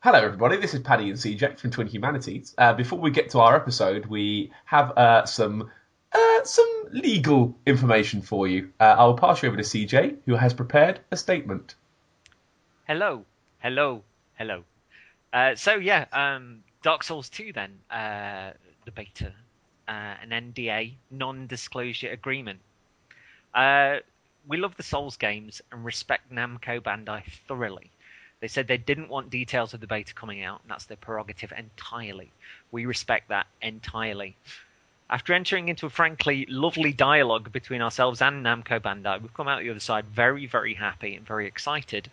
Hello, everybody. This is Paddy and CJ from Twin Humanities. Before we get to our episode, we have some legal information for you. I will pass you over to CJ, who has prepared a statement. Hello. Dark Souls 2 then, the beta, an NDA, non-disclosure agreement. We love the Souls games and respect Namco Bandai thoroughly. They said they didn't want details of the beta coming out, and that's their prerogative entirely. We respect that entirely. After entering into a frankly lovely dialogue between ourselves and Namco Bandai, we've come out the other side very, very happy and very excited.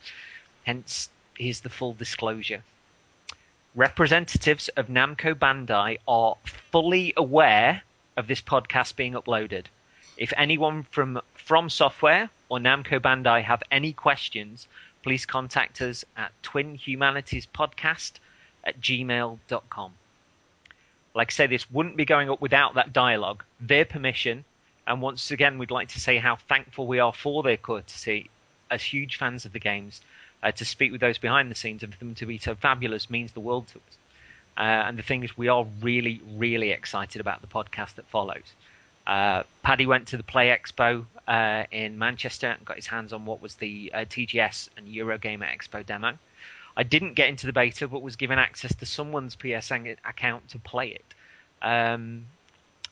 Hence, here's the full disclosure. Representatives of Namco Bandai are fully aware of this podcast being uploaded. If anyone from Software or Namco Bandai have any questions, please contact us at twinhumanitiespodcast@gmail.com. Like I say, this wouldn't be going up without that dialogue, their permission, and once again, we'd like to say how thankful we are for their courtesy as huge fans of the games. To speak with those behind the scenes and for them to be so fabulous means the world to us. And the thing is, we are really, really excited about the podcast that follows. Paddy went to the Play Expo in Manchester and got his hands on what was the TGS and Eurogamer Expo demo. I didn't get into the beta, but was given access to someone's PSN account to play it.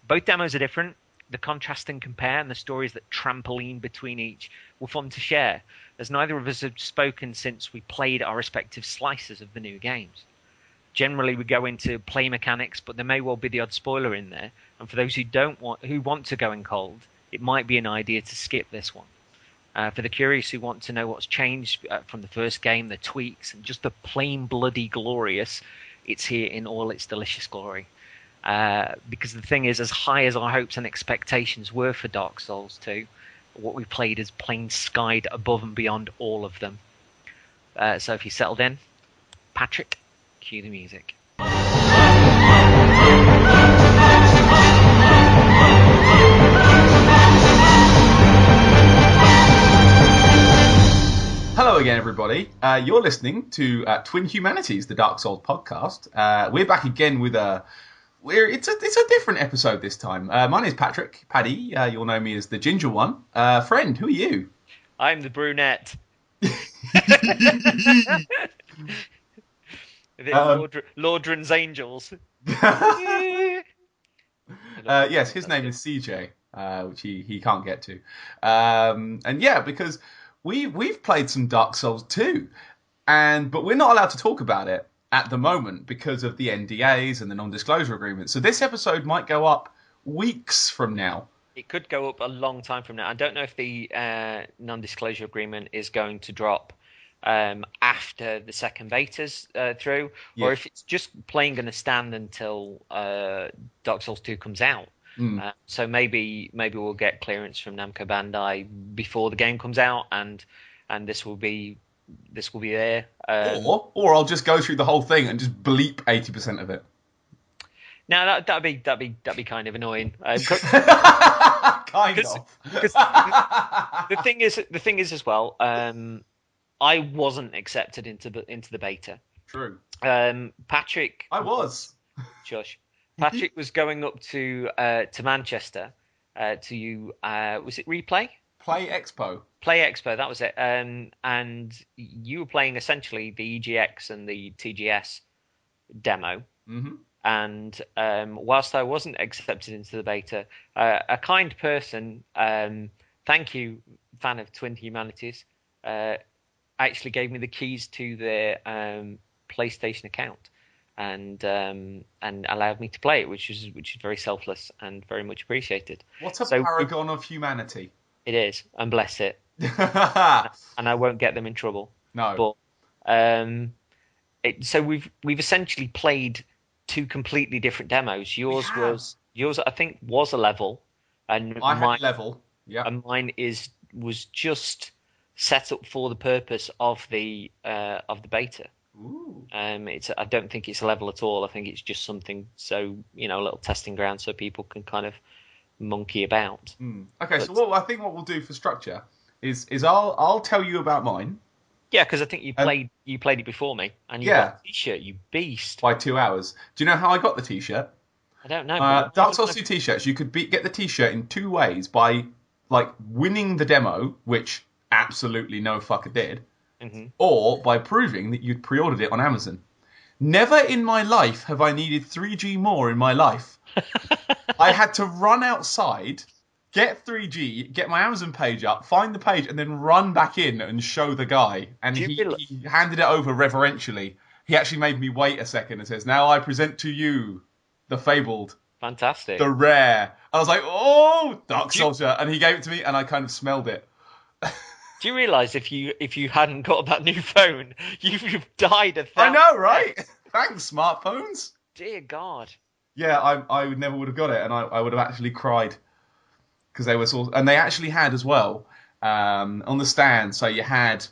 Both demos are different. The contrast and compare and the stories that trampoline between each were fun to share, as neither of us have spoken since we played our respective slices of the new games. Generally, we go into play mechanics, but there may well be the odd spoiler in there, and for those who want to go in cold, it might be an idea to skip this one. For the curious who want to know what's changed from the first game, the tweaks, and just the plain bloody glorious, it's here in all its delicious glory. Because the thing is, as high as our hopes and expectations were for Dark Souls 2, what we played is plain skied above and beyond all of them. So if you settled in, Patrick, cue the music. Hello again, everybody. You're listening to Twin Humanities, the Dark Souls podcast. We're back again with It's a different episode this time. My name's Patrick. Paddy, you'll know me as the ginger one. Friend, who are you? I'm the brunette. Lordran's Angels. Yes, his name is CJ, which he can't get to. And yeah, because we've played some Dark Souls 2, but we're not allowed to talk about it at the moment because of the NDAs and the non-disclosure agreement. So this episode might go up weeks from now. It could go up a long time from now. I don't know if the non-disclosure agreement is going to drop after the second beta's through, or if it's just plain going to stand until Dark Souls 2 comes out. So maybe we'll get clearance from Namco Bandai before the game comes out, and this will be there. Or I'll just go through the whole thing and just bleep 80% of it. Now that'd be kind of annoying. Kind of. Because the thing is as well. I wasn't accepted into the beta. True. Patrick. I was. Shush. Patrick was going up to Manchester to was it Replay? Play Expo, that was it. And you were playing essentially the EGX and the TGS demo. Mm-hmm. And whilst I wasn't accepted into the beta, a kind person, thank you, fan of Twin Humanities, actually gave me the keys to their PlayStation account and allowed me to play it, which is very selfless and very much appreciated. What a paragon of humanity! It is, and bless it. And I won't get them in trouble. No. But so we've essentially played two completely different demos. Yours I think was a level, and I had a level. Yeah. And mine was just set up for the purpose of the beta. Ooh. I don't think it's a level at all. I think it's just something a little testing ground so people can kind of monkey about. Okay, so I think what we'll do for structure is I'll tell you about mine, Yeah, because I think And you played it before me, and you got yeah, a T-shirt. You beast. by 2 hours. Do you know how I got the T-shirt? I don't know, but Dark Souls 2 T-shirts, you could get the T-shirt in two ways: by like winning the demo, which absolutely no fucker did, hmm or by proving that you'd pre-ordered it on Amazon. Never in my life have I needed 3G more in my life. I had to run outside, get 3G, get my Amazon page up, find the page, and then run back in and show the guy. And Do you realize? he handed it over reverentially. He actually made me wait a second and says, "Now I present to you the fabled, Fantastic. the rare." I was like, "Oh, Dark Do you, Soldier," and he gave it to me, and I kind of smelled it. do you realise if you hadn't got that new phone, you've died a I thousand know, right? deaths. Thanks, smartphones. Dear God. Yeah, I would never would have got it, and I would have actually cried because they were and they actually had as well on the stand. So you had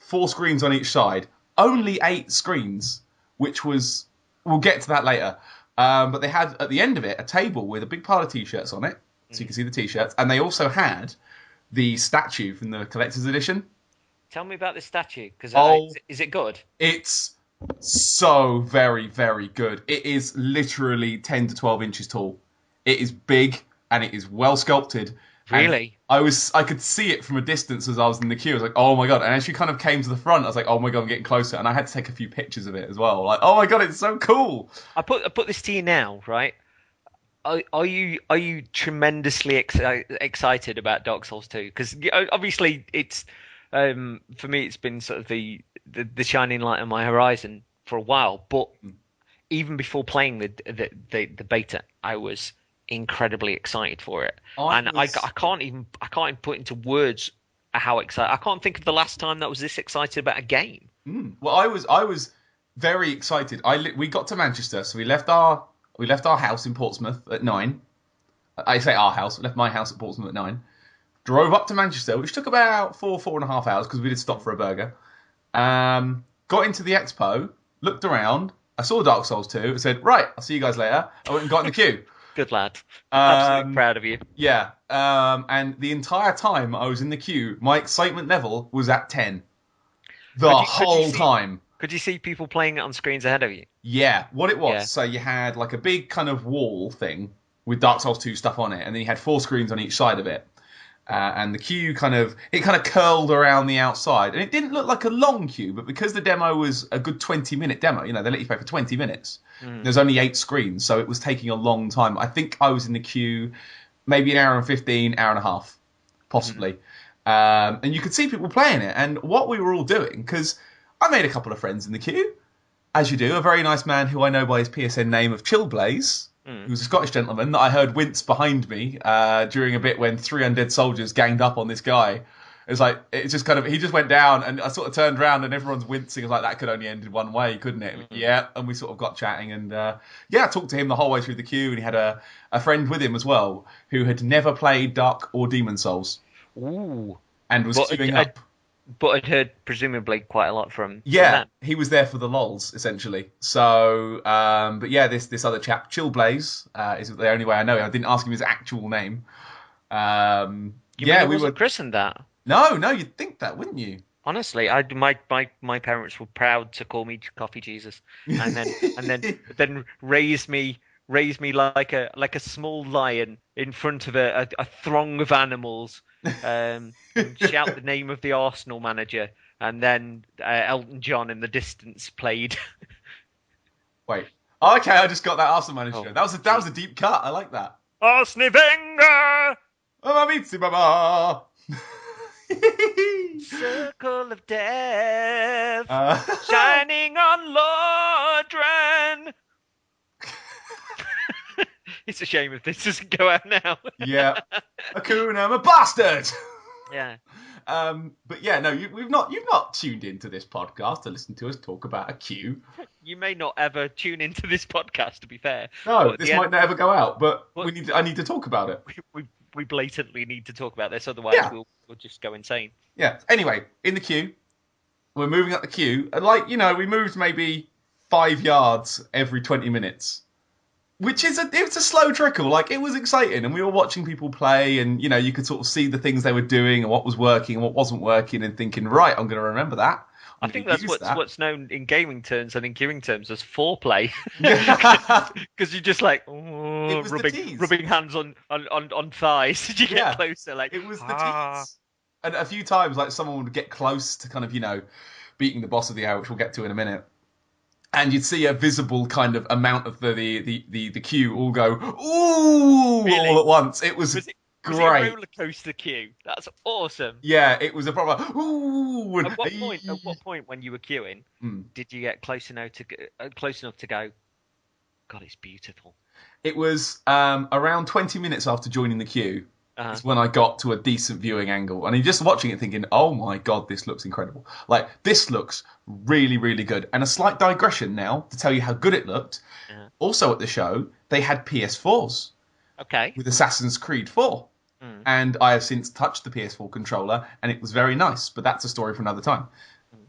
4 screens on each side, only 8 screens, which was we'll get to that later. But they had at the end of it a table with a big pile of t-shirts on it, so you can see the t-shirts, and they also had the statue from the collector's edition. Tell me about this statue, because Oh, is it good? it's so very, very good. It is literally 10 to 12 inches tall. It is big and it is well sculpted. And Really? I could see it from a distance as I was in the queue. I was like, oh my god. And as she kind of came to the front, I was like, oh my god, I'm getting closer. And I had to take a few pictures of it as well. Like, oh my god, it's so cool. I put this to you now, right? Are you tremendously excited about Dark Souls 2? Because obviously it's for me it's been sort of the shining light on my horizon for a while. But even before playing the beta, I was incredibly excited for it, and I can't even put into words how excited. I can't think of the last time that I was this excited about a game. Well, I was very excited. We got to Manchester, so we left our house in Portsmouth at 9. I say our house. We left my house at Portsmouth at 9. Drove up to Manchester, which took about 4.5 hours because we did stop for a burger. Got into the Expo, looked around. I saw Dark Souls 2. It said, right, I'll see you guys later. I went and got in the queue. Good lad. Absolutely proud of you. Yeah. And the entire time I was in the queue, my excitement level was at 10. Whole time. Could you see people playing it on screens ahead of you? Yeah. What it was, Yeah. so you had like a big kind of wall thing with Dark Souls 2 stuff on it, and then you had 4 screens on each side of it. And the queue kind of curled around the outside, and it didn't look like a long queue, but because the demo was a good 20-minute demo, they let you play for 20 minutes. There's only 8 screens, so it was taking a long time. I think I was in the queue maybe an hour and 15, hour and a half, possibly. And you could see people playing it, and what we were all doing, because I made a couple of friends in the queue, as you do. A very nice man who I know by his PSN name of Chillblaze, who's a Scottish gentleman that I heard wince behind me during a bit when 3 undead soldiers ganged up on this guy. It's just he just went down, and I sort of turned around and everyone's wincing. I was like, that could only end in one way, couldn't it? Yeah, and we sort of got chatting, and I talked to him the whole way through the queue, and he had a friend with him as well who had never played Dark or Demon Souls. Ooh. And was queuing up. But I'd heard presumably quite a lot from Yeah, them. he was there for the lols, essentially. So, but yeah, this other chap, Chillblaze, is the only way I know him. I didn't ask him his actual name. We were christened that. No, you'd think that, wouldn't you? Honestly, my parents were proud to call me Coffee Jesus, and then raise me like a small lion in front of a throng of animals, and shout the name of the Arsenal manager, and then Elton John in the distance played. Wait, okay, I just got that Arsenal manager. That was a deep cut. I like that. Arsene Wenger. Baba. Circle of death, shining on Lordran. It's a shame if this doesn't go out now. Yeah, Akuna, I'm a bastard. Yeah. But yeah, no, you've not tuned into this podcast to listen to us talk about a queue. You may not ever tune into this podcast, to be fair. No, this might never go out, but I need to talk about it. We blatantly need to talk about this, otherwise we'll just go insane. Yeah. Anyway, in the queue, we're moving up the queue, and we moved maybe 5 yards every 20 minutes, which is it's a slow trickle. Like, it was exciting, and we were watching people play, and you could sort of see the things they were doing and what was working and what wasn't working, and thinking, right, I'm going to remember that. I I'm think gonna that's use that. what's known in gaming terms and in queuing terms as foreplay, Yeah. because you're just like It was the tease. rubbing hands on thighs as you get Yeah. closer, like It was the ah. tease. And a few times, like, someone would get close to kind of, beating the boss of the hour, which we'll get to in a minute. And you'd see a visible kind of amount of the queue all go, ooh, Really? all at once. It was Was it a great. roller coaster queue? That's awesome. Yeah, it was a proper, ooh. And, At what point when you were queuing, Mm. did you get close enough to go? God, it's beautiful. It was around 20 minutes after joining the queue. Uh-huh. Is when I got to a decent viewing angle. And you're just watching it thinking, oh my God, this looks incredible. Like, this looks really, really good. And a slight digression now to tell you how good it looked. Uh-huh. Also at the show, they had PS4s Okay. with Assassin's Creed 4. Mm. And I have since touched the PS4 controller, and it was very nice. But that's a story for another time.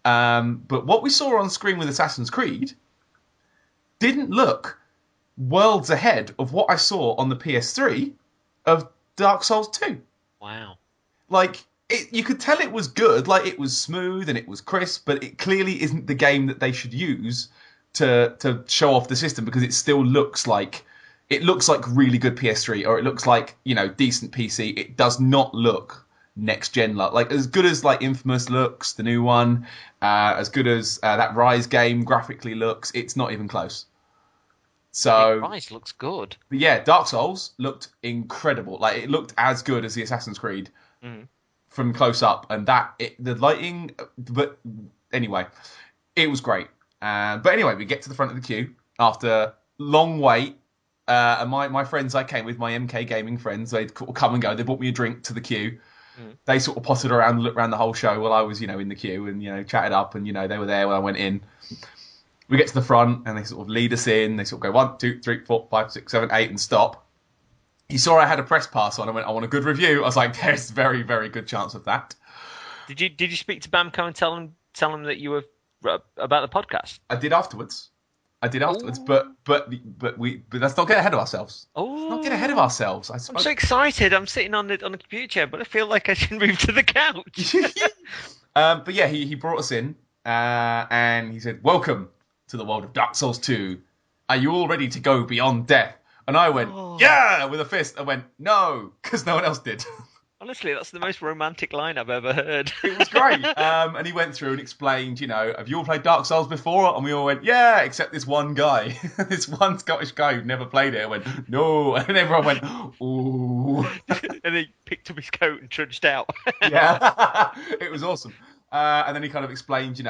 But what we saw on screen with Assassin's Creed didn't look worlds ahead of what I saw on the PS3 of Dark Souls 2. Wow. Like, you could tell it was good, like it was smooth and it was crisp, but it clearly isn't the game that they should use to show off the system, because it still looks like really good PS3, or it looks like, decent PC. It does not look next gen like as good as like Infamous looks, the new one, as good as that Rise game graphically looks. It's not even close. So Rise looks good. But yeah, Dark Souls looked incredible. Like, it looked as good as the Assassin's Creed from close up, and the lighting. But anyway, it was great. But anyway, we get to the front of the queue after long wait. And my friends I came with, my MK gaming friends, they'd come and go. They bought me a drink to the queue. They sort of potted around, looked around the whole show while I was, in the queue, and chatted up, and they were there when I went in. We get to the front, and they sort of lead us in. They sort of go 1, 2, 3, 4, 5, 6, 7, 8, and stop. He saw I had a press pass on. I went, I want a good review. I was like, there's a very, very good chance of that. Did you speak to Bamco and tell him that you were about the podcast? I did afterwards. Ooh. but let's not get ahead of ourselves. Oh, Let's not get ahead of ourselves. I'm so excited. I'm sitting on the computer chair, but I feel like I should move to the couch. But yeah, he brought us in, and he said, welcome to the world of Dark Souls 2. Are you all ready to go beyond death? And I went, yeah, with a fist. I went, no, because no one else did. Honestly, that's the most romantic line I've ever heard. It was great. And he went through and explained, have you all played Dark Souls before? And we all went, yeah, except this one guy. This one Scottish guy who never played it. I went, no. And everyone went, ooh. And he picked up his coat and trudged out. Yeah, it was awesome. And then he kind of explained,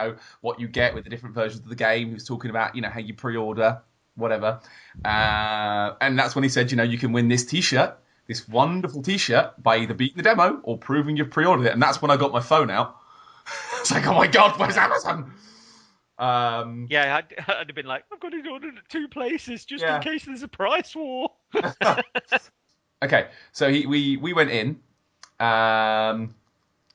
what you get with the different versions of the game. He was talking about, how you pre-order, whatever. And that's when he said, you can win this T-shirt, this wonderful T-shirt, by either beating the demo or proving you've pre-ordered it. And that's when I got my phone out. It's like, oh my God, where's Amazon? Yeah, I'd have been like, I've got it ordered at 2 places just in case there's a price war. Okay, so we went in.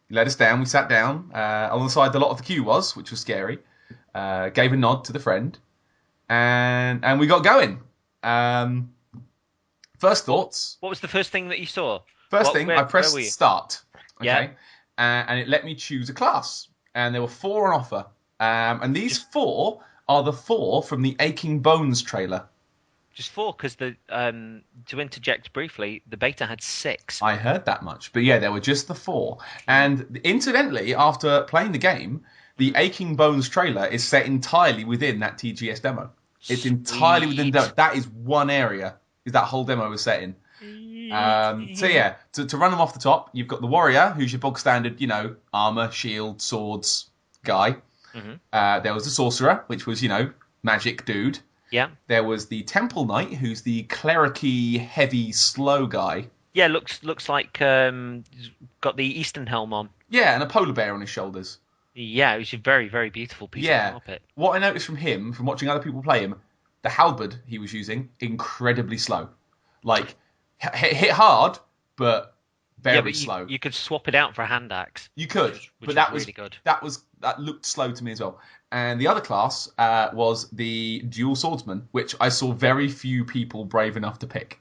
He let us down. We sat down on the side a lot of the queue was, which was scary. Gave a nod to the friend, and we got going. First thoughts. What was the first thing that you saw? I pressed start. Okay, yeah. And it let me choose a class, and there were 4 on offer. And these 4 are the 4 from the Aching Bones trailer. Just 4, because to interject briefly, the beta had 6. I heard that much, but yeah, there were just the 4. And incidentally, after playing the game, the Aching Bones trailer is set entirely within that TGS demo. It's entirely within the demo. That is one area is that whole demo was set in. So yeah, to run them off the top, you've got the warrior, who's your bog standard, armor, shield, swords guy. Mm-hmm. There was the sorcerer, which was, magic dude. Yeah. There was the Temple Knight, who's the clericy, heavy, slow guy. Yeah, looks like got the Eastern helm on. Yeah, and a polar bear on his shoulders. Yeah, it was a very, very beautiful piece of carpet. What I noticed from him, from watching other people play him, the halberd he was using, incredibly slow. Like, hit hard, but very slow. You could swap it out for a hand axe. You could, which but that was really good. That looked slow to me as well. And the other class was the dual swordsman, which I saw very few people brave enough to pick.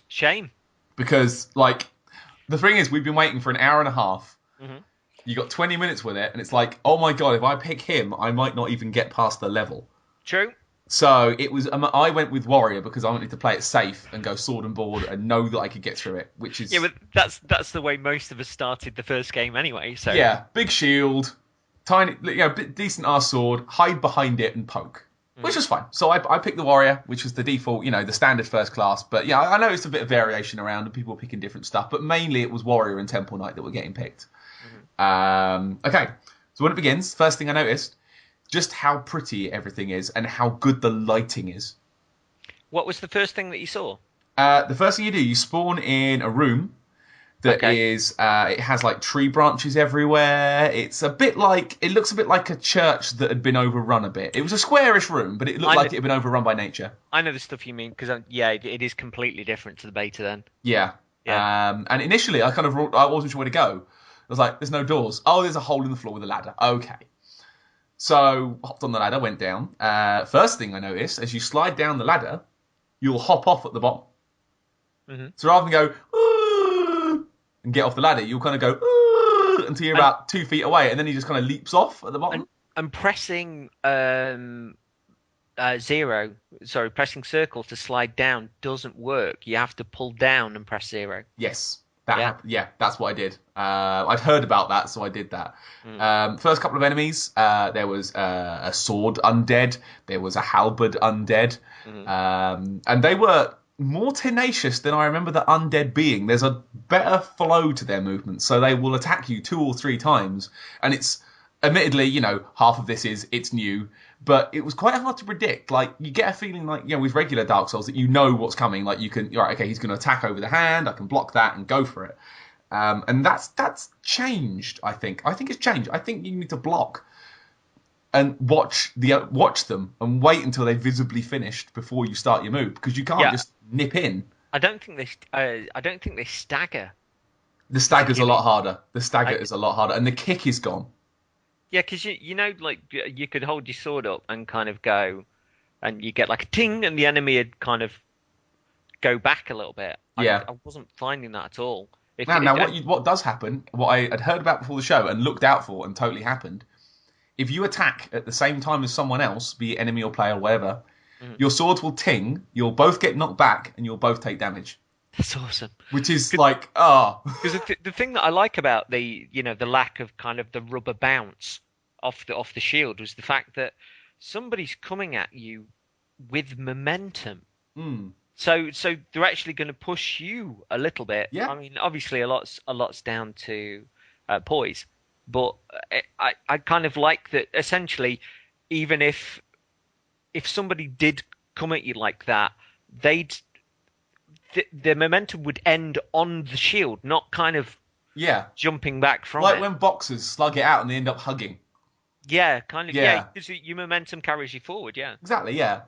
Shame. Because, the thing is, we've been waiting for an hour and a half, You got 20 minutes with it, and it's like, oh my god, if I pick him, I might not even get past the level. True. So it was. I went with warrior because I wanted to play it safe and go sword and board and know that I could get through it, which is Yeah, but that's the way most of us started the first game anyway. So yeah, big shield, tiny, decent arse sword, hide behind it and poke, which was fine. So I picked the warrior, which was the default, the standard first class. But yeah, I noticed a bit of variation around and people were picking different stuff. But mainly it was warrior and temple knight that were getting picked. Okay, so when it begins, first thing I noticed, just how pretty everything is and how good the lighting is. What was the first thing that you saw? The first thing you do, you spawn in a room that is, it has like tree branches everywhere. It looks a bit like a church that had been overrun a bit. It was a squarish room, but it looked like it had been overrun by nature. I know the stuff you mean, because it is completely different to the beta then. Yeah. And initially I wasn't sure where to go. I was like, there's no doors. Oh, there's a hole in the floor with a ladder. Okay. So hopped on the ladder, went down. First thing I noticed, as you slide down the ladder, you'll hop off at the bottom. Mm-hmm. So rather than go and get off the ladder, you'll kind of go until you're about 2 feet away, and then he just kind of leaps off at the bottom. And pressing pressing circle to slide down doesn't work. You have to pull down and press 0. Yes. That's what I did. I'd heard about that, so I did that. First couple of enemies, there was a sword undead, there was a halberd undead, and they were more tenacious than I remember the undead being. There's a better flow to their movements, so they will attack you 2 or 3 times, and it's admittedly, half of this is it's new, but it was quite hard to predict. Like, you get a feeling like, with regular Dark Souls that you know what's coming. Like, you're right, okay, he's going to attack over the hand, I can block that and go for it. And that's changed, I think. I think it's changed. I think you need to block and watch them and wait until they're visibly finished before you start your move, because you can't just nip in. I don't think they stagger. The stagger's a lot harder. Is a lot harder, and the kick is gone. Yeah, because you could hold your sword up and kind of go, and you get like a ting, and the enemy would kind of go back a little bit. Yeah, I wasn't finding that at all. What does happen? What I had heard about before the show and looked out for, and totally happened. If you attack at the same time as someone else, be it enemy or player or whatever, your swords will ting. You'll both get knocked back, and you'll both take damage. That's awesome. Which is Because the thing that I like about the lack of kind of the rubber bounce off the shield was the fact that somebody's coming at you with momentum. So they're actually going to push you a little bit. Yeah. I mean, obviously a lot's down to poise, but I kind of like that. Essentially, even if somebody did come at you like that, the momentum would end on the shield, not kind of jumping back from it. Like when boxers slug it out and they end up hugging. Yeah, kind of. Yeah, because your momentum carries you forward. Yeah, exactly. Yeah.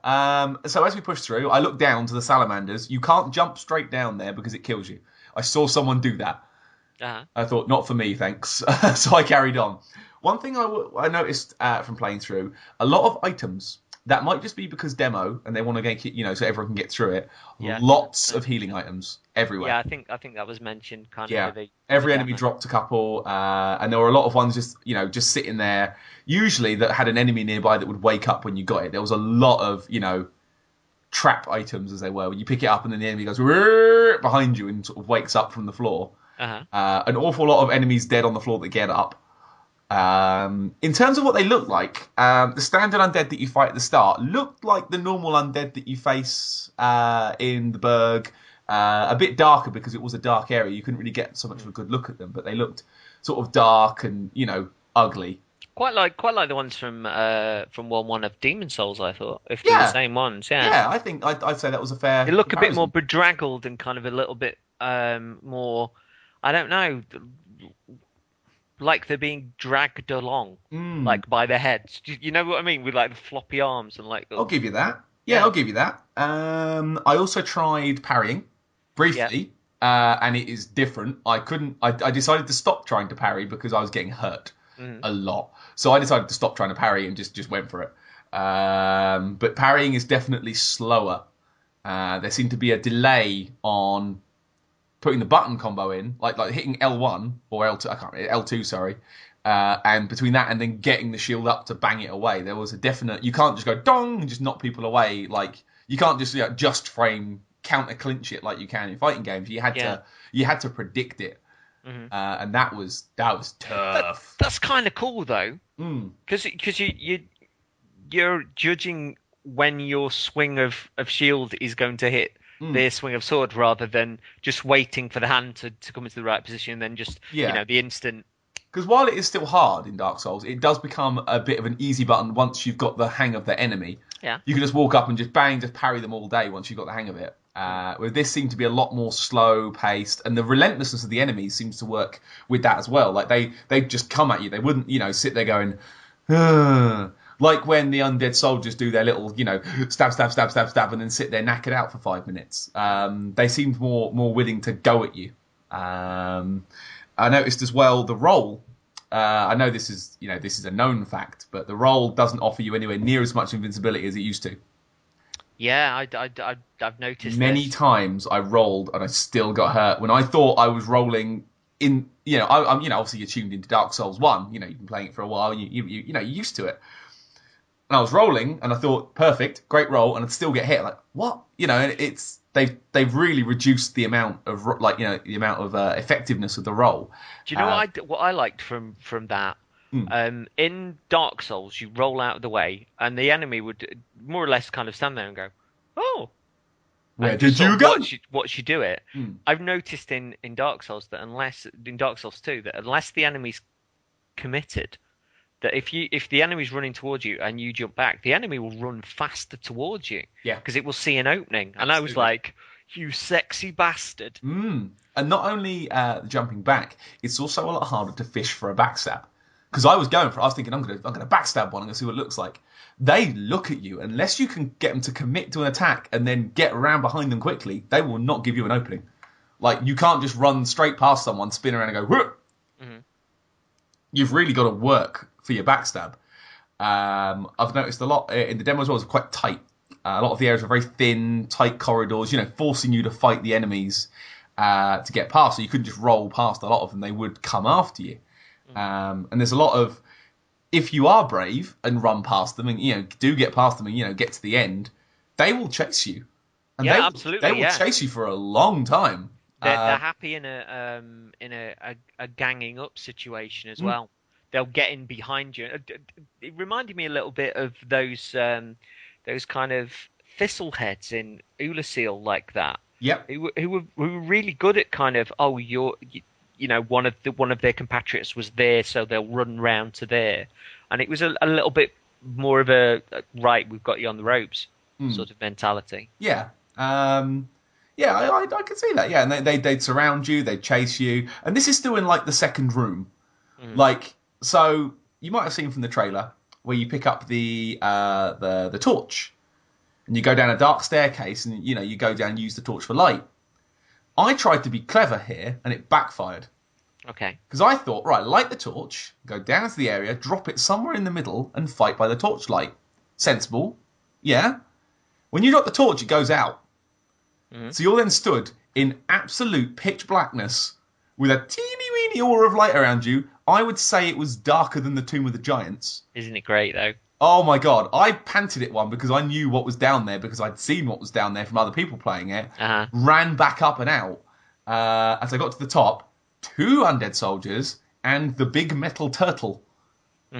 So as we push through, I look down to the salamanders. You can't jump straight down there because it kills you. I saw someone do that. I thought, not for me, thanks. So I carried on. One thing I noticed from playing through, a lot of items. That might just be because demo, and they want to get so everyone can get through it. Yeah, lots of healing items everywhere. Yeah, I think that was mentioned kind of. Every enemy dropped a couple, and there were a lot of ones just sitting there. Usually that had an enemy nearby that would wake up when you got it. There was a lot of trap items, as they were. When you pick it up and then the enemy goes behind you and sort of wakes up from the floor. An awful lot of enemies dead on the floor that get up. In terms of what they look like, the standard undead that you fight at the start looked like the normal undead that you face in the Berg. A bit darker because it was a dark area. You couldn't really get so much of a good look at them, but they looked sort of dark and ugly. Quite like the ones from 1 of Demon Souls, I thought. If they're the same ones, yeah. I think I'd say that was a fair. They look a bit more bedraggled and kind of a little bit more. I don't know. Like they're being dragged along, like by their heads. You know what I mean? With like the floppy arms and like. I'll give you that. Yeah, I'll give you that. I also tried parrying briefly, and it is different. I decided to stop trying to parry because I was getting hurt a lot. So I decided to stop trying to parry and just went for it. But parrying is definitely slower. There seemed to be a delay on putting the button combo in, like hitting L1 or L2, I can't remember, L2, sorry, And between that and then getting the shield up to bang it away, there was a definite. You can't just go dong and just knock people away. Like you can't just frame counter clinch it like you can in fighting games. You had to predict it, and that was tough. That's kind of cool though, because you're judging when your swing of shield is going to hit their swing of sword, rather than just waiting for the hand to come into the right position and then just the instant. Because while it is still hard in Dark Souls, it does become a bit of an easy button once you've got the hang of the enemy. Yeah. You can just walk up and just bang, just parry them all day once you've got the hang of it. Where this seemed to be a lot more slow paced, and the relentlessness of the enemies seems to work with that as well. Like they just come at you. They wouldn't, sit there going, ugh. Like when the undead soldiers do their little, stab, stab, stab, stab, stab, and then sit there knackered out for 5 minutes. They seemed more willing to go at you. I noticed as well the roll. I know this is a known fact, but the roll doesn't offer you anywhere near as much invincibility as it used to. Yeah, I've noticed. Many times I rolled and I still got hurt when I thought I was rolling in. I'm obviously you're tuned into Dark Souls 1. You've been playing it for a while. You're used to it. And I was rolling and I thought perfect, great roll, and I'd still get hit. Like what? It's. They've really reduced the amount of effectiveness of the roll. Do you know what I liked from that? In Dark Souls, you roll out of the way, and the enemy would more or less kind of stand there and go, "Oh, where did you go?" Watch you do it. I've noticed in Dark Souls that in Dark Souls 2 that unless the enemy's committed, that if the enemy's running towards you and you jump back, the enemy will run faster towards you. Yeah. Because it will see an opening. And I was like, you sexy bastard. And not only jumping back, it's also a lot harder to fish for a backstab. Because I was thinking, I'm gonna backstab one, I'm gonna see what it looks like. They look at you, unless you can get them to commit to an attack and then get around behind them quickly, they will not give you an opening. Like, you can't just run straight past someone, spin around and go, whoop. You've really got to work for your backstab. I've noticed a lot in the demo as well, it's quite tight. A lot of the areas are very thin, tight corridors, forcing you to fight the enemies to get past. So you couldn't just roll past a lot of them; they would come after you. And there's a lot of, if you are brave and run past them, and do get past them, and get to the end, they will chase you. And absolutely. They will chase you for a long time. They're happy in a ganging up situation as well. They'll get in behind you. It reminded me a little bit of those kind of thistle heads in Ulasil like that. Yep. Who were really good at kind of one of their compatriots was there, so they'll run round to there, and it was a little bit more of a right, we've got you on the ropes sort of mentality. Yeah. I could see that. Yeah, and they'd surround you, they'd chase you, and this is still in like the second room. So you might have seen from the trailer where you pick up the torch, and you go down a dark staircase, and you go down and use the torch for light. I tried to be clever here, and it backfired. Okay. Because I thought, right, light the torch, go down to the area, drop it somewhere in the middle, and fight by the torchlight. Sensible, yeah. When you drop the torch, it goes out. So you're then stood in absolute pitch blackness with a teeny-weeny aura of light around you. I would say it was darker than the Tomb of the Giants. Isn't it great, though? Oh, my God. I panted at one because I knew what was down there, because I'd seen what was down there from other people playing it. Ran back up and out. As I got to the top, 2 undead soldiers and the big metal turtle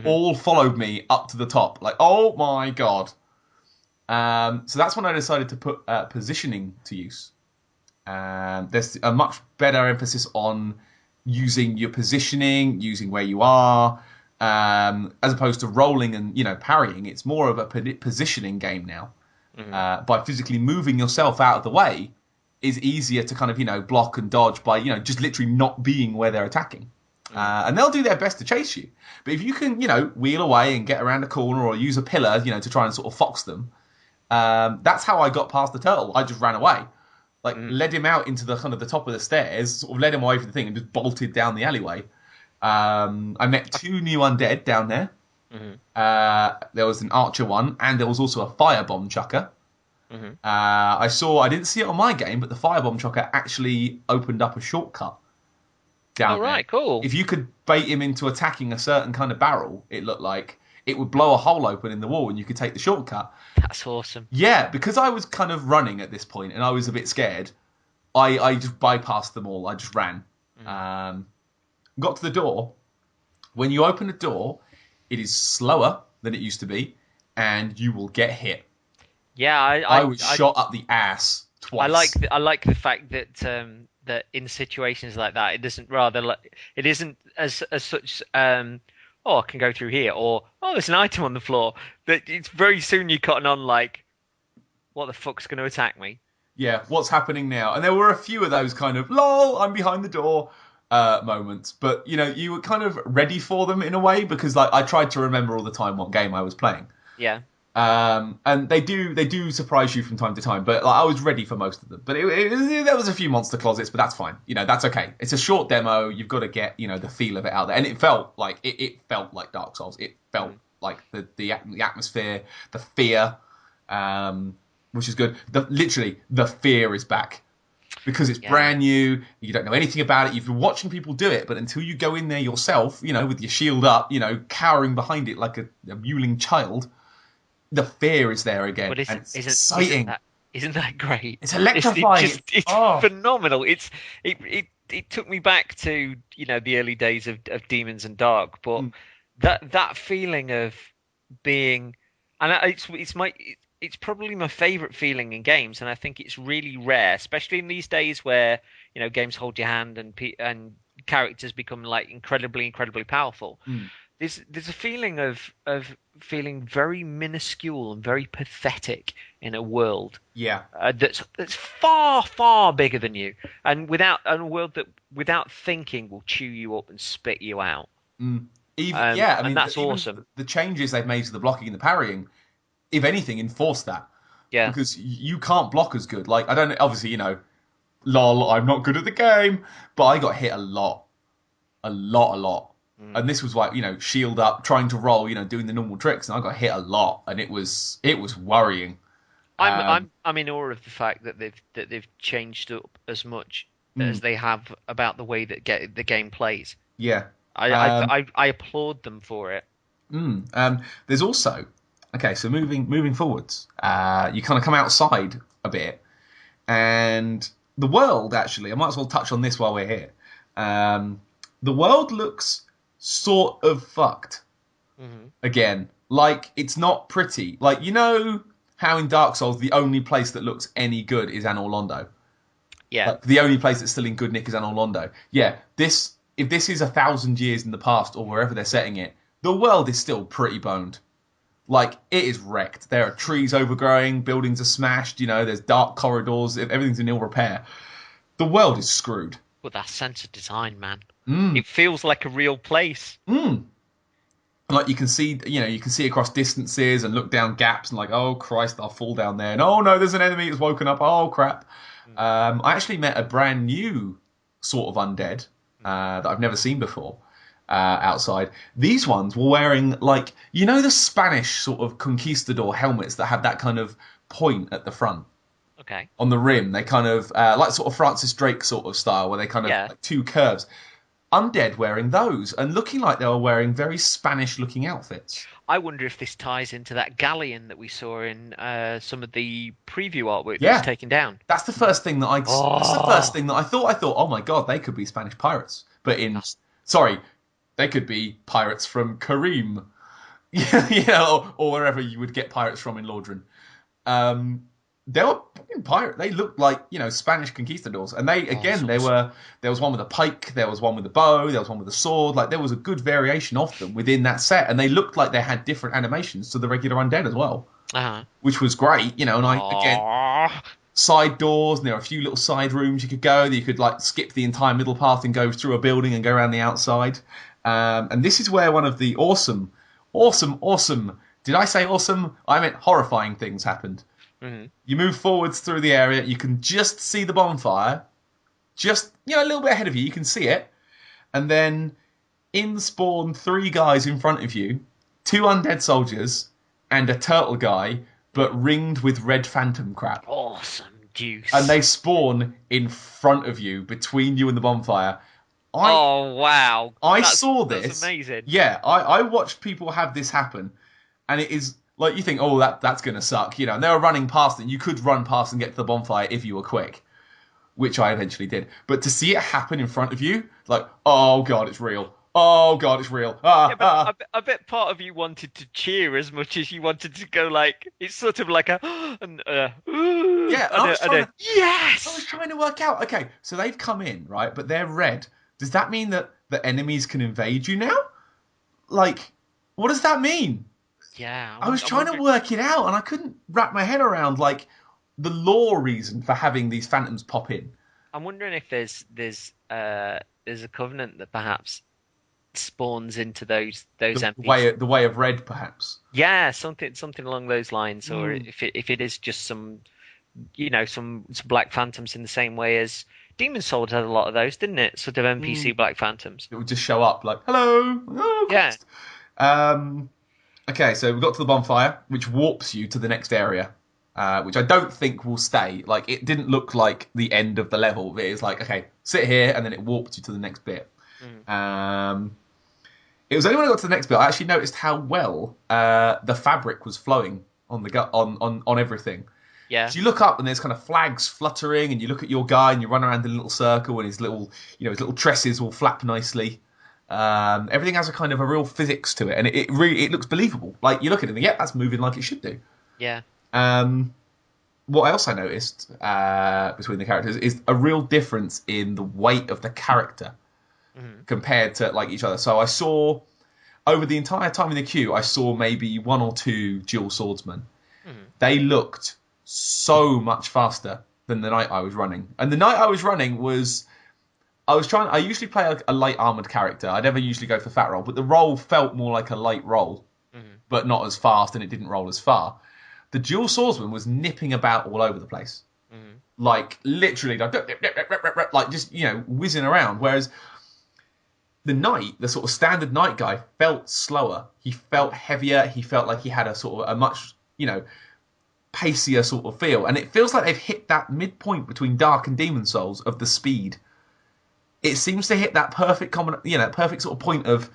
all followed me up to the top. Like, oh, my God. So that's when I decided to put positioning to use. There's a much better emphasis on using your positioning, using where you are, as opposed to rolling and parrying. It's more of a positioning game now. By physically moving yourself out of the way is easier to kind of block and dodge by just literally not being where they're attacking. And they'll do their best to chase you. But if you can wheel away and get around a corner or use a pillar to try and sort of fox them. That's how I got past the turtle. I just ran away, led him out into the kind of the top of the stairs, sort of led him away from the thing, and just bolted down the alleyway. I met 2 new undead down there. There was an archer one, and there was also a firebomb chucker. I didn't see it on my game, but the firebomb chucker actually opened up a shortcut. down there. Right, cool. If you could bait him into attacking a certain kind of barrel, it looked like, it would blow a hole open in the wall and you could take the shortcut. That's awesome. Yeah, because I was kind of running at this point and I was a bit scared, I just bypassed them all. I just ran. Got to the door. When you open a door, it is slower than it used to be, and you will get hit. Yeah, I was shot up the ass twice. I like the fact that that in situations like that, it isn't as such. Oh, I can go through here, or oh, there's an item on the floor. That it's very soon you're cutting on like, what the fuck's going to attack me? Yeah, what's happening now? And there were a few of those kind of lol, I'm behind the door moments, but you were kind of ready for them in a way because like I tried to remember all the time what game I was playing. Yeah. And they do surprise you from time to time, but like, I was ready for most of them. But there was a few monster closets, but that's fine. That's okay. It's a short demo. You've got to get the feel of it out there, and it felt like it felt like Dark Souls. It felt like the atmosphere, the fear, which is good. Literally, the fear is back because it's brand new. You don't know anything about it. You've been watching people do it, but until you go in there yourself, with your shield up, cowering behind it like a mewling child. The fear is there again. But it's exciting. Isn't that great? It's electrifying. It's phenomenal. It took me back to the early days of Demons and Dark, but that feeling of being, and it's probably my favorite feeling in games, and I think it's really rare, especially in these days where games hold your hand and characters become like incredibly powerful. There's a feeling of feeling very minuscule and very pathetic in a world. Yeah. That's far bigger than you, and a world that without thinking will chew you up and spit you out. That's awesome. The changes they've made to the blocking and the parrying, if anything, enforce that. Yeah. Because you can't block as good. Like I don't obviously lol, I'm not good at the game, but I got hit a lot. And this was like, shield up, trying to roll, doing the normal tricks, and I got hit a lot, and it was worrying. I'm in awe of the fact that they've changed up as much as they have about the way that the game plays. Yeah, I applaud them for it. There's also so moving forwards, you kind of come outside a bit, and the world actually, I might as well touch on this while we're here. The world looks sort of fucked again. Like it's not pretty. Like how in Dark Souls the only place that looks any good is Anor Londo. Yeah. Like, the only place that's still in good nick is Anor Londo. Yeah. If this is 1,000 years in the past or wherever they're setting it, the world is still pretty boned. Like it is wrecked. There are trees overgrowing, buildings are smashed. There's dark corridors. Everything's in ill repair. The world is screwed. But that sense of design, man. It feels like a real place. Like you can see across distances and look down gaps and like, oh Christ, I'll fall down there. And oh no, there's an enemy that's woken up. Oh crap. I actually met a brand new sort of undead that I've never seen before outside. These ones were wearing like, the Spanish sort of conquistador helmets that have that kind of point at the front. Okay. On the rim, they kind of like sort of Francis Drake sort of style, where they kind of like two curves. Undead wearing those and looking like they were wearing very Spanish-looking outfits. I wonder if this ties into that galleon that we saw in some of the preview artwork that was taken down. That's the first thing that That's the first thing that I thought. I thought, oh my god, they could be Spanish pirates. But they could be pirates from Kareem, or wherever you would get pirates from in Lordran. They were pirate. They looked like Spanish conquistadors, and there was one with a pike, there was one with a bow, there was one with a sword. Like there was a good variation of them within that set, and they looked like they had different animations to the regular undead as well, which was great. Again, side doors, and there are a few little side rooms you could go. You could like skip the entire middle path and go through a building and go around the outside. And this is where one of the awesome. Did I say awesome? I meant horrifying things happened. You move forwards through the area. You can just see the bonfire, just a little bit ahead of you. You can see it, and then in spawn 3 guys in front of you, 2 undead soldiers and a turtle guy, but ringed with red phantom crap. Awesome juice. And they spawn in front of you, between you and the bonfire. Oh wow, I saw that's this. amazing. Yeah, I watched people have this happen, and it is like you think, oh, that's gonna suck, And they were running past it. And you could run past and get to the bonfire if you were quick, which I eventually did. But to see it happen in front of you, like, oh god, it's real. Oh god, it's real. Yeah, but I bet part of you wanted to cheer as much as you wanted to go like it's sort of like a and Yeah, and I was yes. trying to work out. Okay, so they've come in, right? But they're red. Does that mean that the enemies can invade you now? Like, what does that mean? Yeah, I was I'm trying to wondering. work it out, and I couldn't wrap my head around like the lore reason for having these phantoms pop in. I'm wondering if there's a covenant that perhaps spawns into those NPCs. The way of red, perhaps. Yeah, something along those lines, or Mm. if it is just some some black phantoms in the same way as Demon Souls had a lot of those, didn't it? Sort of NPC Mm. black phantoms. It would just show up like, hello. Oh, Yeah. Christ. Um, okay, so we got to the bonfire, which warps you to the next area, which I don't think will stay. Like, it didn't look like the end of the level. It is like, okay, sit here, and then it warped you to the next bit. Mm. It was only when I got to the next bit I actually noticed how well the fabric was flowing on on everything. Yeah. So you look up and there's kind of flags fluttering, and you look at your guy and you run around in a little circle, and his little tresses all flap nicely. Everything has a kind of a real physics to it, and it looks believable. Like you look at it and yeah, that's moving like it should do. Yeah. What else I noticed between the characters is a real difference in the weight of the character compared to like each other. So I saw over the entire time in the queue, I saw maybe one or two dual swordsmen. They looked so much faster than the night I was running. And the night I was running was I usually play a light armored character. I never usually go for fat roll, but the roll felt more like a light roll, but not as fast, and it didn't roll as far. The dual swordsman was nipping about all over the place. Like literally like just, whizzing around. Whereas the knight, the sort of standard knight guy, felt slower. He felt heavier. He felt like he had a sort of a much, pacier sort of feel. And it feels like they've hit that midpoint between Dark and Demon Souls of the speed. It seems to hit that perfect perfect sort of point of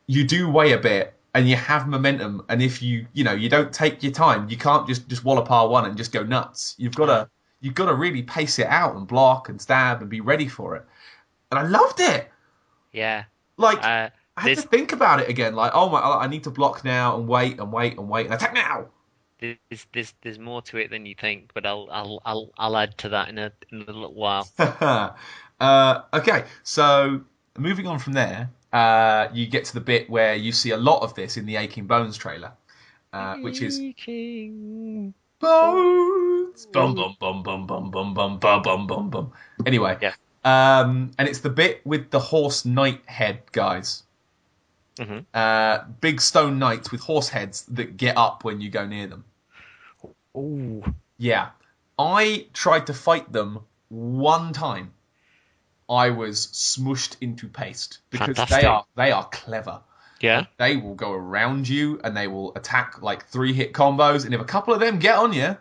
you do weigh a bit and you have momentum. And if you don't take your time, you can't just wallop R1 and just go nuts. You've got to really pace it out and block and stab and be ready for it. And I loved it. Yeah. Like, I had to think about it again. Like, oh my, I need to block now and wait and attack now. There's more to it than you think, but I'll add to that in a little while. Okay, so moving on from there, you get to the bit where you see a lot of this in the Aching Bones trailer, which is Aching Bones. Bum bum bum bum bum bum bum bum bum bum bum. Anyway, yeah. And it's the bit with the horse knight head guys. Big stone knights with horse heads that get up when you go near them. Ooh. Yeah. I tried to fight them one time. I was smushed into paste because Fantastic. they are clever. Yeah. Like, they will go around you and they will attack like 3-hit combos, and if a couple of them get on you,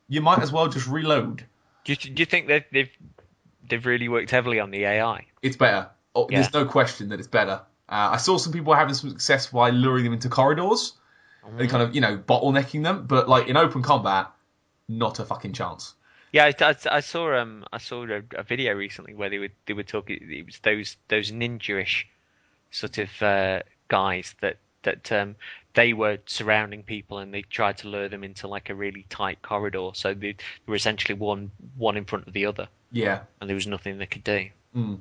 you might as well just reload. Do you think that they've really worked heavily on the AI? It's better. Oh, yeah. There's no question that it's better. I saw some people having some success by luring them into corridors and kind of, bottlenecking them, but like in open combat, not a fucking chance. Yeah, I saw a video recently where they were talking. It was those ninja-ish sort of guys that they were surrounding people and they tried to lure them into like a really tight corridor. So they were essentially one in front of the other. Yeah, and there was nothing they could do. So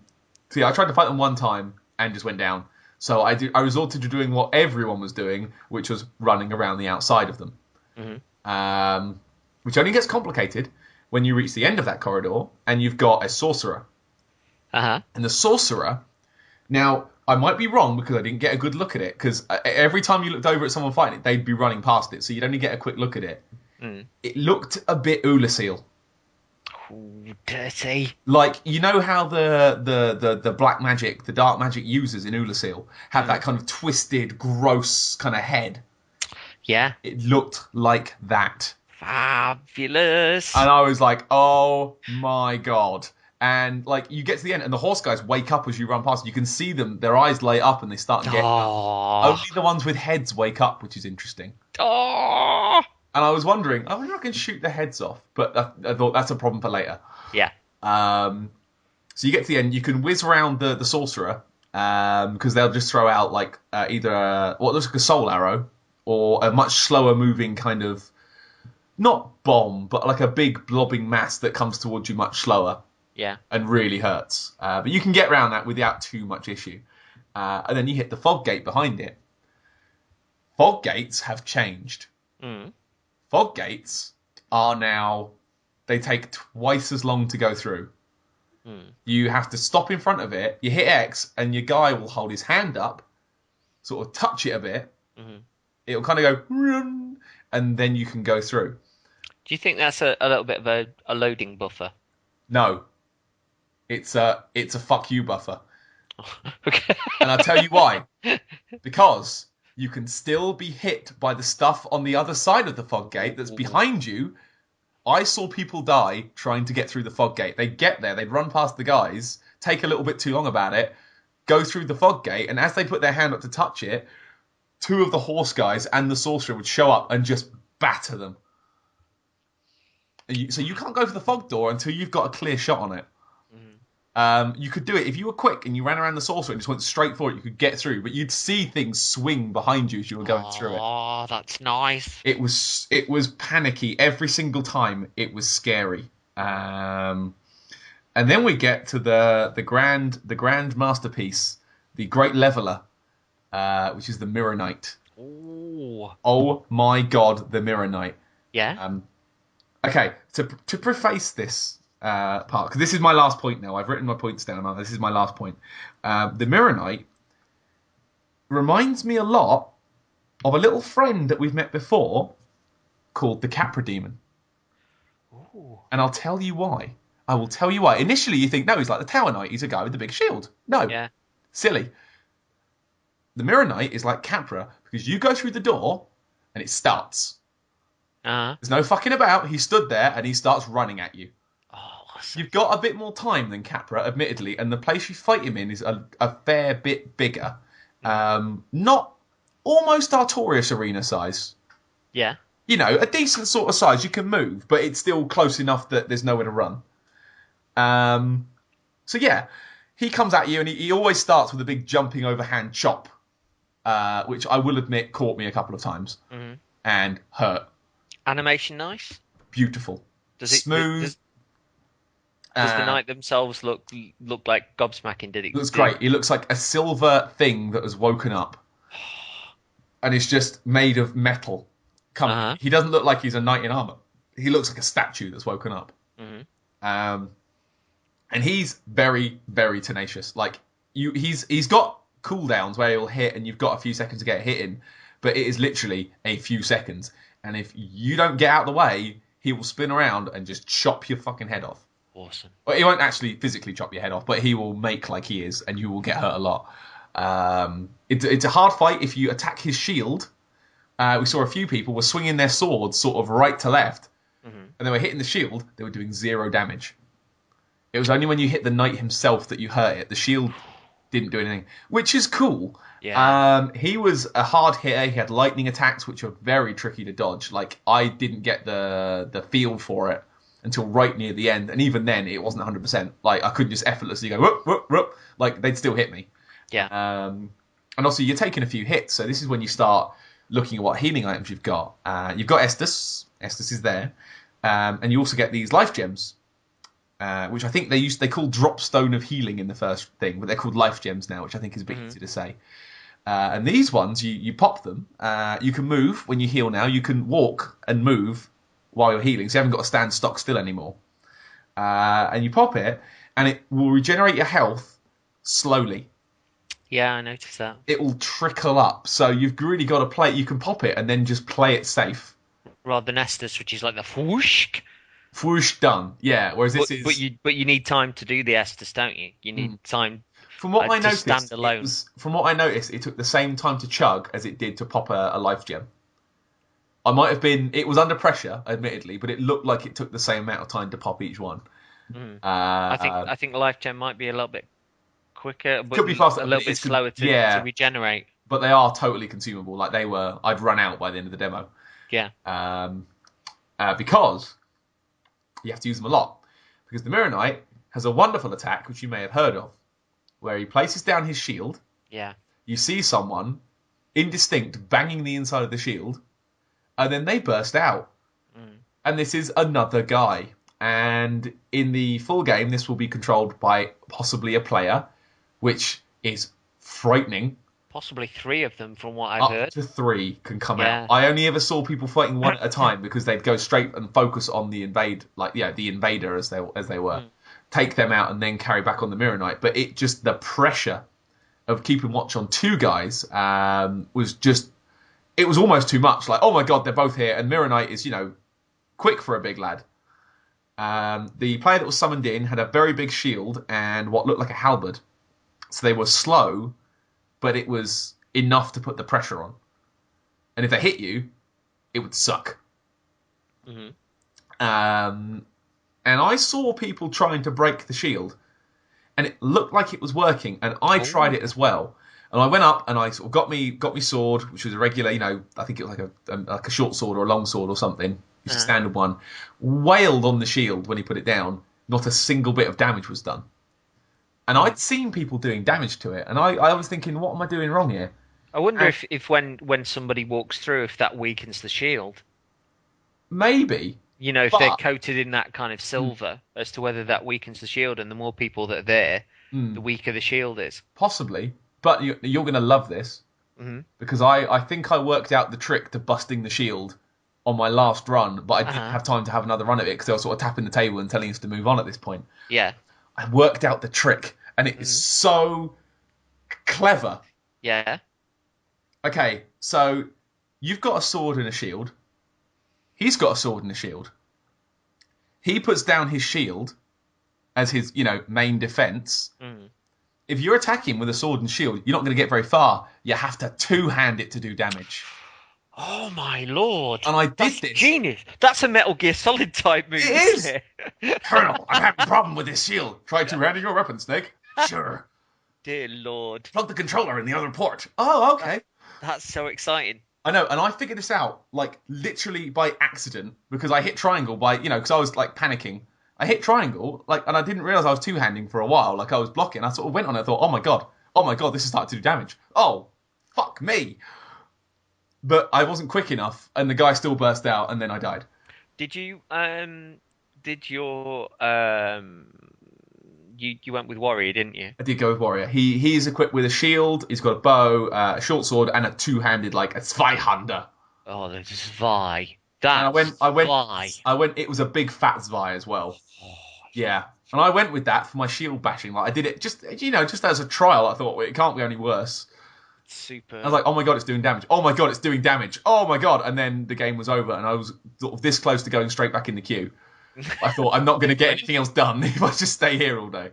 yeah, I tried to fight them one time and just went down. So I resorted to doing what everyone was doing, which was running around the outside of them. Which only gets complicated when you reach the end of that corridor and you've got a sorcerer. And the sorcerer, now I might be wrong because I didn't get a good look at it, because every time you looked over at someone fighting it, they'd be running past it, so you'd only get a quick look at it. It looked a bit Oolacile. Ooh, dirty. Like, you know how the black magic, the dark magic users in Oolacile have that kind of twisted, gross kind of head? Yeah. It looked like that. Fabulous. And I was like, oh my god. And like you get to the end, and the horse guys wake up as you run past. You can see them; their eyes light up, and they start getting up. Oh. Only the ones with heads wake up, which is interesting. Oh. And I was wondering, I wonder if I can shoot the heads off, but I thought that's a problem for later. Yeah. So you get to the end, you can whiz around the sorcerer, because they'll just throw out like either what looks like a soul arrow or a much slower moving kind of, not bomb, but like a big blobbing mass that comes towards you much slower. Yeah. And really hurts. But you can get around that without too much issue. And then you hit the fog gate behind it. Fog gates have changed. Fog gates are now, they take twice as long to go through. You have to stop in front of it, you hit X, and your guy will hold his hand up, sort of touch it a bit. It'll kind of go, and then you can go through. Do you think that's a little bit of a loading buffer? No. It's a fuck you buffer. Okay. And I'll tell you why. Because you can still be hit by the stuff on the other side of the fog gate that's behind you. I saw people die trying to get through the fog gate. They'd get there, they'd run past the guys, take a little bit too long about it, go through the fog gate, and as they put their hand up to touch it, two of the horse guys and the sorcerer would show up and just batter them. So you can't go for the fog door until you've got a clear shot on it. You could do it if you were quick and you ran around the sorcerer and just went straight for it. You could get through, but you'd see things swing behind you as you were going through it. Oh, that's nice. It was panicky every single time. It was scary. And then we get to the grand masterpiece, the great leveler, which is the Mirror Knight. Ooh. Oh my God, the Mirror Knight. Yeah. Okay, to preface this part, because this is my last point now. I've written my points down. This is my last point. The Mirror Knight reminds me a lot of a little friend that we've met before called the Capra Demon. Ooh. And I'll tell you why. I will tell you why. Initially, you think, no, he's like the Tower Knight. He's a guy with the big shield. No. Yeah. Silly. The Mirror Knight is like Capra because you go through the door and it starts. There's no fucking about. He stood there and he starts running at you. Oh, awesome. You've got a bit more time than Capra, admittedly, and the place you fight him in is a fair bit bigger. Not almost Artorias arena size. Yeah. You know, a decent sort of size. You can move, but it's still close enough that there's nowhere to run. So yeah, he comes at you and he always starts with a big jumping overhand chop, which I will admit caught me a couple of times and hurt. Animation nice? Beautiful. Smooth. Does the knight themselves look like gobsmacking? Did it? Looks great. He looks like a silver thing that has woken up, and it's just made of metal. He doesn't look like he's a knight in armor. He looks like a statue that's woken up. And he's very, very tenacious. Like he's got cooldowns where he'll hit, and you've got a few seconds to get hit in, but it is literally a few seconds. And if you don't get out of the way, he will spin around and just chop your fucking head off. Awesome. Well, he won't actually physically chop your head off, but he will make like he is, and you will get hurt a lot. It's a hard fight if you attack his shield. We saw a few people were swinging their swords sort of right to left, and they were hitting the shield. They were doing 0 damage. It was only when you hit the knight himself that you hurt it. The shield didn't do anything, which is cool. Yeah. He was a hard hitter. He had lightning attacks, which are very tricky to dodge. Like, I didn't get the feel for it until right near the end, and even then, it wasn't 100%. Like, I couldn't just effortlessly go, whoop, whoop, whoop. Like, they'd still hit me. Yeah. And also, you're taking a few hits, so this is when you start looking at what healing items you've got. You've got Estus. Estus is there. And you also get these life gems, which I think they called Dropstone of Healing in the first thing, but they're called life gems now, which I think is a bit easy to say. And these ones, you pop them. You can move when you heal now. You can walk and move while you're healing, so you haven't got to stand stock still anymore. And you pop it, and it will regenerate your health slowly. Yeah, I noticed that. It will trickle up, so you've really got to play it. You can pop it and then just play it safe. Rather than Estus, which is like the whoosh. Whoosh, done. Yeah, whereas this is... But you need time to do the Estus, don't you? You need time from what I to noticed, stand alone. From what I noticed, it took the same time to chug as it did to pop a life gem. I might have been... It was under pressure, admittedly, but it looked like it took the same amount of time to pop each one. Mm. Uh, I think life gem might be a little bit quicker, but could be faster, a but little bit slower to regenerate. but they are totally consumable. Like they were, I'd run out by the end of the demo. Yeah. Because you have to use them a lot. Because the Mirror Knight has a wonderful attack, which you may have heard of, where he places down his shield. Yeah. You see someone indistinct banging the inside of the shield, and then they burst out. Mm. And this is another guy. And in the full game, this will be controlled by possibly a player, which is frightening. Possibly 3 of them, from what I've Up heard. to 3 can come Yeah. out. I only ever saw people fighting one at a time because they'd go straight and focus on the the invader as they were, take them out and then carry back on the Mirror Knight. But it just the pressure of keeping watch on 2 guys was just it was almost too much. Like, oh my god, they're both here, and Mirror Knight is quick for a big lad. The player that was summoned in had a very big shield and what looked like a halberd, so they were slow, but it was enough to put the pressure on. And if they hit you, it would suck. Mm-hmm. And I saw people trying to break the shield, and it looked like it was working. And I tried it as well. And I went up and I sort of got me sword, which was a regular, I think it was like a short sword or a long sword or something. It's a standard one. Wailed on the shield when he put it down. Not a single bit of damage was done. And I'd seen people doing damage to it, and I was thinking, what am I doing wrong here? I wonder if when somebody walks through, if that weakens the shield. Maybe. If they're coated in that kind of silver, as to whether that weakens the shield, and the more people that are there, the weaker the shield is. Possibly. But you're going to love this, because I think I worked out the trick to busting the shield on my last run, but I didn't have time to have another run at it because they were sort of tapping the table and telling us to move on at this point. Yeah. I worked out the trick, and it is so clever. Yeah. Okay, so you've got a sword and a shield. He's got a sword and a shield. He puts down his shield as his, main defense. If you're attacking with a sword and shield, you're not going to get very far. You have to two-hand it to do damage. Oh my lord! And I did That's this. Genius. That's a Metal Gear Solid type move. It is. It? Colonel, I'm having a problem with this shield. Try two-handing your weapon, Snake. Sure. Dear lord. Plug the controller in the other port. Oh, okay. That's so exciting. I know, and I figured this out, literally by accident, because I hit triangle because I was, panicking. I hit triangle, and I didn't realise I was two-handing for a while, I was blocking. I sort of went on it and thought, oh my god, this is starting to do damage. Oh, fuck me. But I wasn't quick enough, and the guy still burst out, and then I died. Did you, you went with Warrior, didn't you? I did go with Warrior. He's equipped with a shield, he's got a bow, a short sword, and a two-handed, a Zweihander. Oh, the Zwei. That's I went, it was a big fat Zwei as well. Oh, yeah. And I went with that for my shield bashing. I did it just as a trial. I thought, well, it can't be any worse. Super. I was like, oh my god, it's doing damage. Oh my god, it's doing damage. Oh my god. And then the game was over, and I was sort of this close to going straight back in the queue. I thought, I'm not going to get anything else done if I just stay here all day.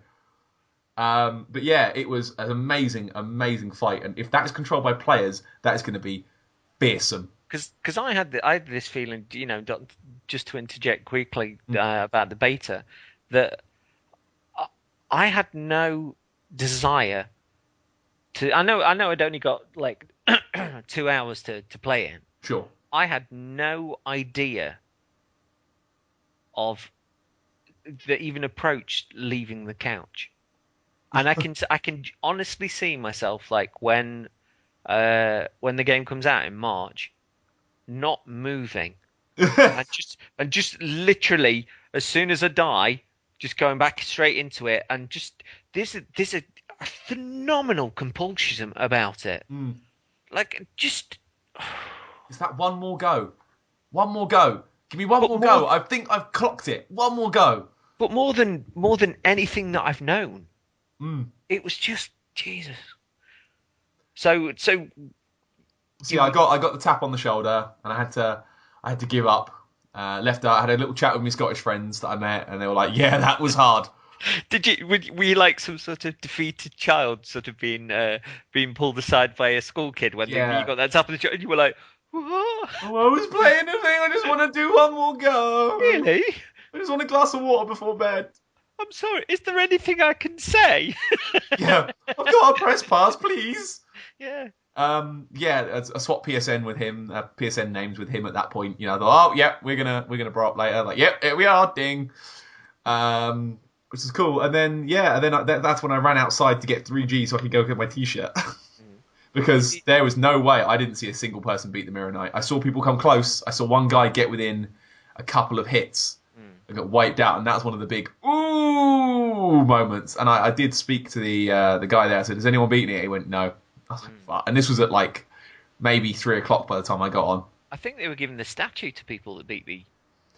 But yeah, it was an amazing, amazing fight. And if that is controlled by players, that is going to be fearsome. Because I had this feeling, just to interject quickly about the beta, that I had no desire to. I know I'd only got 2 hours to play it. Sure. I had no idea of that even approached leaving the couch, and I can honestly see myself when the game comes out in March, not moving, and just literally as soon as I die, just going back straight into it, and just there's a phenomenal compulsion about it. Just is that one more go? One more go. Give me one more go. I think I've clocked it. One more go. But more than anything that I've known, it was just Jesus. So I got the tap on the shoulder, and I had to give up. Left out. I had a little chat with my Scottish friends that I met, and they were like, "Yeah, that was hard." Were you like some sort of defeated child, sort of being pulled aside by a school kid when you got that tap on the shoulder, and you were like, "What?" Oh, I was playing the thing. I just want to do one more go. Really? I just want a glass of water before bed. I'm sorry. Is there anything I can say? Yeah, I've got a press pass, please. Yeah. Yeah, I swapped PSN with him, PSN names with him at that point. I thought, oh yeah, we're gonna bro up later. Like, yep, here we are, ding. Which is cool. And then that's when I ran outside to get 3G so I could go get my T-shirt. Mm. Because there was no way I didn't see a single person beat the Mirror Knight. I saw people come close. I saw one guy get within a couple of hits and got wiped out, and that's one of the big ooh moments. And I did speak to the guy there. I said, "Has anyone beaten it?" He went, "No." I was like, "Fuck." And this was at like maybe 3 o'clock by the time I got on. I think they were giving the statue to people that beat the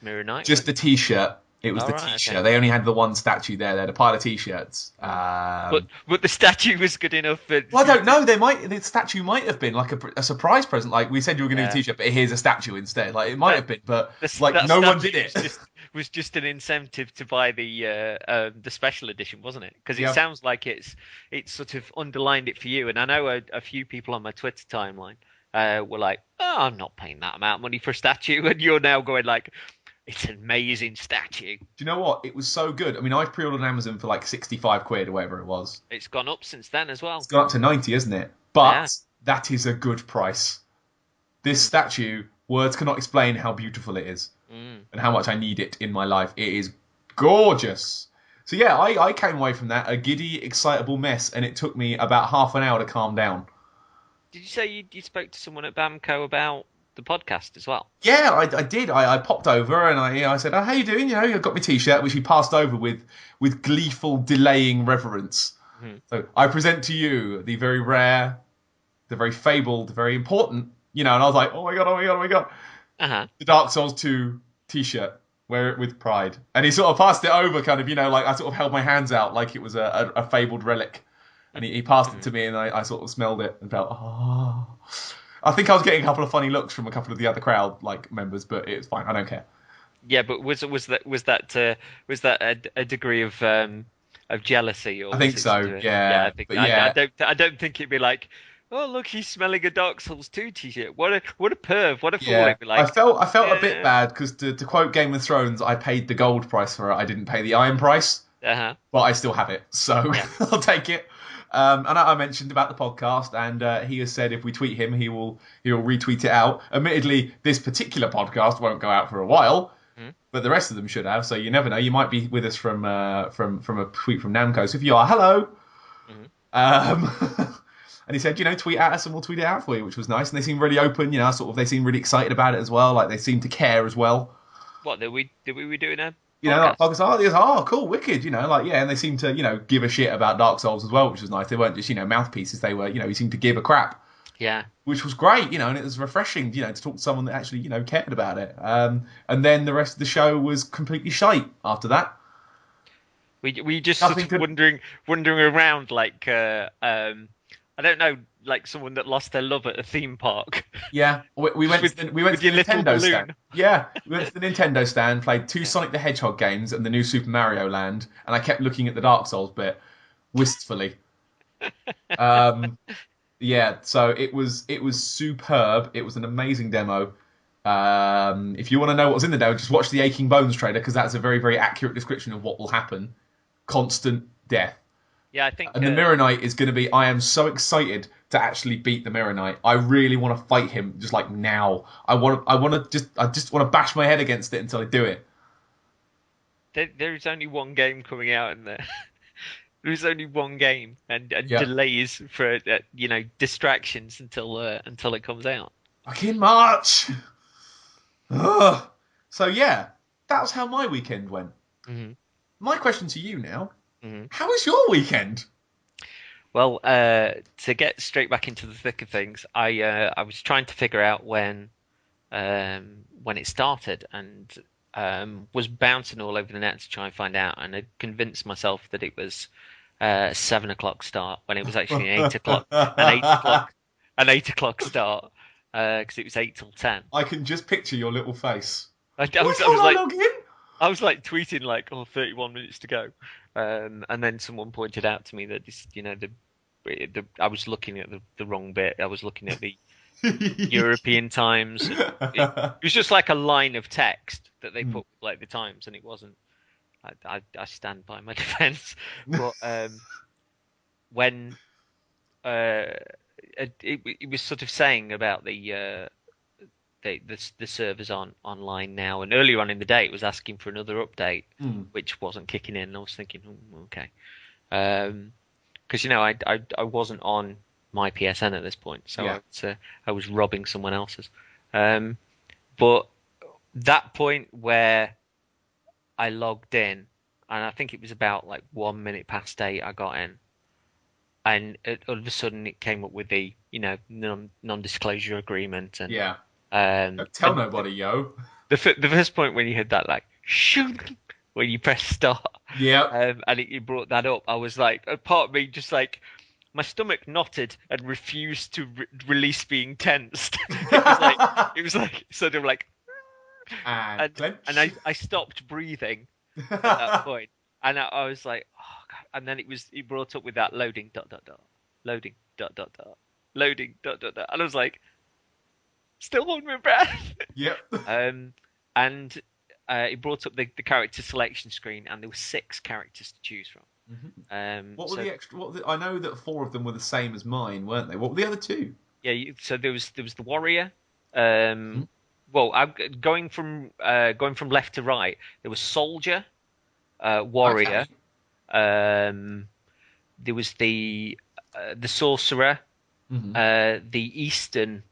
Mirror Knight. Just the T-shirt. It was Oh, the right, T-shirt. okay. They only had the one statue there. They had a pile of T-shirts. But the statue was good enough. For Well, I don't know. The statue might have been like a surprise present. Like, we said you were going to do a Yeah. T-shirt, but here's a statue instead. Like, it might have been, but like that no one statue did it. was just an incentive to buy the special edition, wasn't it? Because it Yeah. sounds like it's sort of underlined it for you. And I know a few people on my Twitter timeline were like, "Oh, I'm not paying that amount of money for a statue," and you're now going like, "It's an amazing statue." Do you know what? It was so good. I mean, I've pre-ordered on Amazon for like 65 quid or whatever it was. It's gone up since then as well. It's gone up to 90, isn't it? But Yeah. that is a good price. This statue, words cannot explain how beautiful it is and how much I need it in my life. It is gorgeous. So yeah, I came away from that a giddy, excitable mess, and it took me about half an hour to calm down. Did you say you spoke to someone at Bamco about the podcast as well? Yeah, I did. I popped over and I said, "Oh, how you doing? I got my T-shirt," which he passed over with gleeful, delaying reverence. So I present to you the very rare, the very fabled, very important, and I was like, "Oh my god, oh my god, oh my god!" Uh-huh. The Dark Souls 2 T-shirt, wear it with pride. And he sort of passed it over, kind of, like I sort of held my hands out like it was a fabled relic. And he passed it to me, and I sort of smelled it and felt, oh. I think I was getting a couple of funny looks from a couple of the other crowd members, but it's fine. I don't care. Yeah, but was that a degree of jealousy, or I think was it so. sort of Yeah, I think but yeah. I don't think it'd be like, "Oh, look, he's smelling a Dark Souls 2 t-shirt. What a perv, what a fool." Yeah, It'd be like, I felt a bit bad because to quote Game of Thrones, I paid the gold price for it. I didn't pay the iron price, uh-huh. but I still have it, so Yeah. I'll take it. And I mentioned about the podcast, and he has said if we tweet him, he will retweet it out. Admittedly, this particular podcast won't go out for a while, but the rest of them should have. So you never know. You might be with us from a tweet from Namco. So if you are, hello. And he said, tweet at us and we'll tweet it out for you, which was nice. And they seem really open, they seem really excited about it as well. Like they seem to care as well. What did we be doing a Like podcast? oh, cool, wicked, and they seem to, give a shit about Dark Souls as well, which was nice. They weren't just, mouthpieces. They were, he seemed to give a crap. Yeah. Which was great, and it was refreshing, to talk to someone that actually, cared about it. And then the rest of the show was completely shite after that. We just sort of wandering around like I don't know, like someone that lost their love at a theme park. Yeah, we went to the Nintendo stand. Yeah, we went to the Nintendo stand, played two Sonic the Hedgehog games and the new Super Mario Land, and I kept looking at the Dark Souls bit wistfully. Yeah, so it was superb. It was an amazing demo. If you want to know what's in the demo, just watch the Aching Bones trailer because that's a very, very accurate description of what will happen. Constant death. Yeah, I think. And the Mirror Knight is going to be. I am so excited to actually beat the Mirror Knight. I really want to fight him, just like now. I just want to bash my head against it until I do it. There is only one game coming out in there. There's only one game, and delays for distractions until it comes out. Like in March. Ugh. So yeah, that was how my weekend went. Mm-hmm. My question to you now: how was your weekend? Well, to get straight back into the thick of things, I was trying to figure out when it started, and was bouncing all over the net to try and find out, and I convinced myself that it was 7 o'clock start when it was actually 8 o'clock, an 8 o'clock start because it was 8 till 10. I can just picture your little face. I was like tweeting like, 31 minutes to go, and then someone pointed out to me that this, I was looking at the wrong bit. I was looking at the European times. It was just like a line of text that they put with like the times, and it wasn't. I stand by my defence. But when it was sort of saying about the servers online now, and earlier on in the day it was asking for another update, which wasn't kicking in. And I was thinking, okay, because I wasn't on my PSN at this point, so I was robbing someone else's. But that point where I logged in, and I think it was about like 1 minute past 8 I got in, and all of a sudden it came up with the non-disclosure agreement, and don't tell nobody, yo. The first point when you hit that, like, shoot, when you press start, and it brought that up, I was like, a part of me just like, my stomach knotted and refused to release being tensed. It was like sort of like, and I stopped breathing at that point, and I was like, oh God. And then it brought up with that loading ... loading ... loading ... and I was like, still holding my breath. Yep. And it brought up the character selection screen, and there were 6 characters to choose from. What were the extra? I know that 4 of them were the same as mine, weren't they? What were the other 2? Yeah, so there was the warrior. Well, going from left to right, there was soldier, warrior. Okay. There was the sorcerer, the eastern.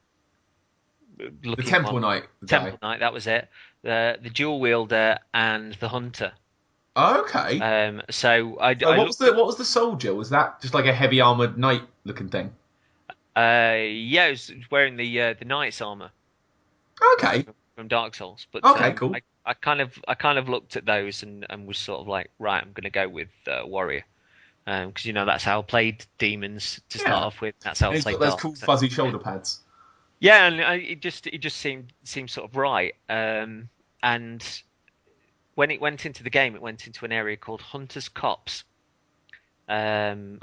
The Temple Knight. Temple Knight, that was it. The Dual-wielder and the hunter. Okay. What was the soldier? Was that just like a heavy armored knight looking thing? Yeah, it was wearing the knight's armor. Okay. From Dark Souls, but cool. I kind of looked at those and was sort of like, right, I'm going to go with warrior, because that's how I played demons to start off with. That's how I played. Got those cool fuzzy shoulder pads. Yeah, and it just seemed sort of right. And when it went into the game, it went into an area called Hunter's Copse, and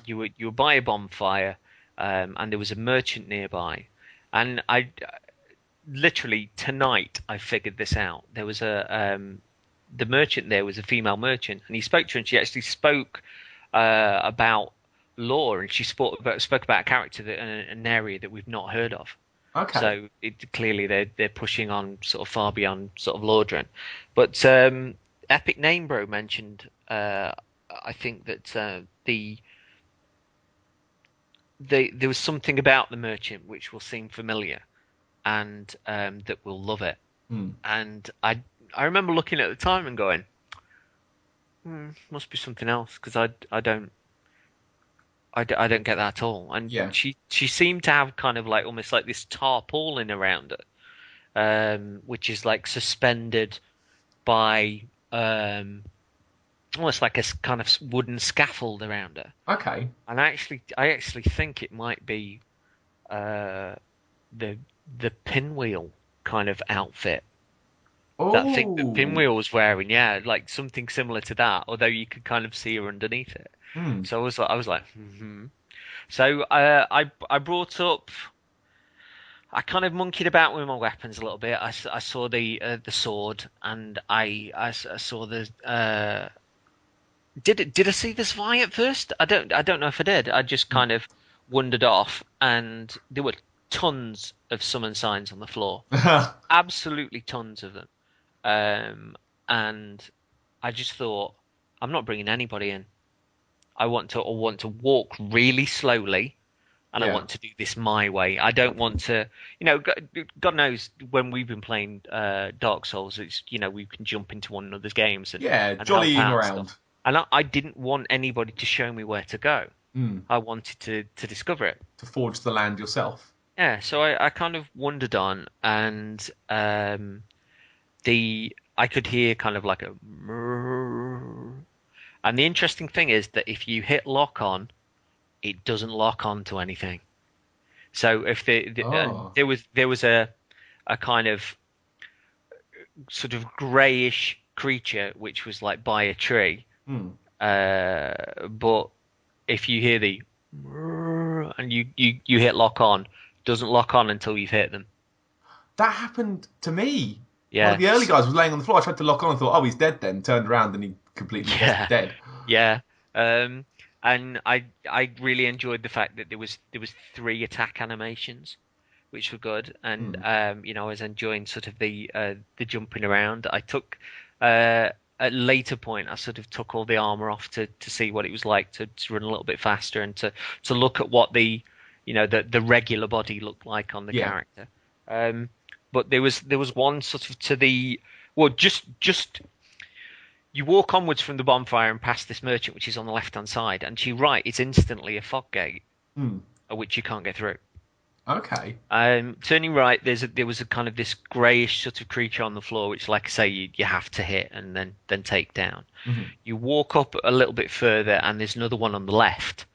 you were by a bonfire, and there was a merchant nearby, and I literally tonight I figured this out. There was the merchant there was a female merchant, and he spoke to her, and she actually spoke about lore, and she spoke about a character an area that we've not heard of. Okay. So clearly they're pushing on sort of far beyond sort of Lordran. But Epic Name Bro mentioned I think that there was something about the merchant which will seem familiar, and that we'll love it. And I remember looking at the time and going, must be something else, because I don't get that at all. And she seemed to have kind of like almost like this tarpaulin around her, which is like suspended by almost like a kind of wooden scaffold around her. Okay. And I actually think it might be the Pinwheel kind of outfit. That thing that Pinwheel was wearing, like something similar to that, although you could kind of see her underneath it. So I was like, So I brought up. I kind of monkeyed about with my weapons a little bit. I saw the sword, and I saw the. Did I see the Spy at first? I don't know if I did. I just kind of wandered off, and there were tons of summon signs on the floor, absolutely tons of them. And I just thought, I'm not bringing anybody in. I want to walk really slowly, and I want to do this my way. I don't want to, God knows when we've been playing Dark Souls, it's we can jump into one another's games and jollying around. Stuff. And I didn't want anybody to show me where to go. I wanted to discover it, to forge the land yourself. Yeah, so I kind of wandered on, and I could hear kind of like a. And the interesting thing is that if you hit lock on, it doesn't lock on to anything. So if there was a kind of sort of greyish creature which was like by a tree, but if you hear the and you hit lock on, it doesn't lock on until you've hit them. That happened to me. One of Yeah. the early guys was laying on the floor. I tried to lock on and thought, oh, he's dead then. Turned around and he completely Yeah. wasn't dead. Yeah. And I really enjoyed the fact that there was 3 attack animations, which were good. And I was enjoying sort of the jumping around. I took at a later point, I sort of took all the armor off to see what it was like to run a little bit faster and to look at what the regular body looked like on the Yeah. character. But there was one sort of to the well, just you walk onwards from the bonfire and past this merchant, which is on the left-hand side, and to your right is instantly a fog gate, which you can't get through. Okay. Turning right, there was a kind of this greyish sort of creature on the floor, which, like I say, you have to hit and then take down. You walk up a little bit further, and there's another one on the left,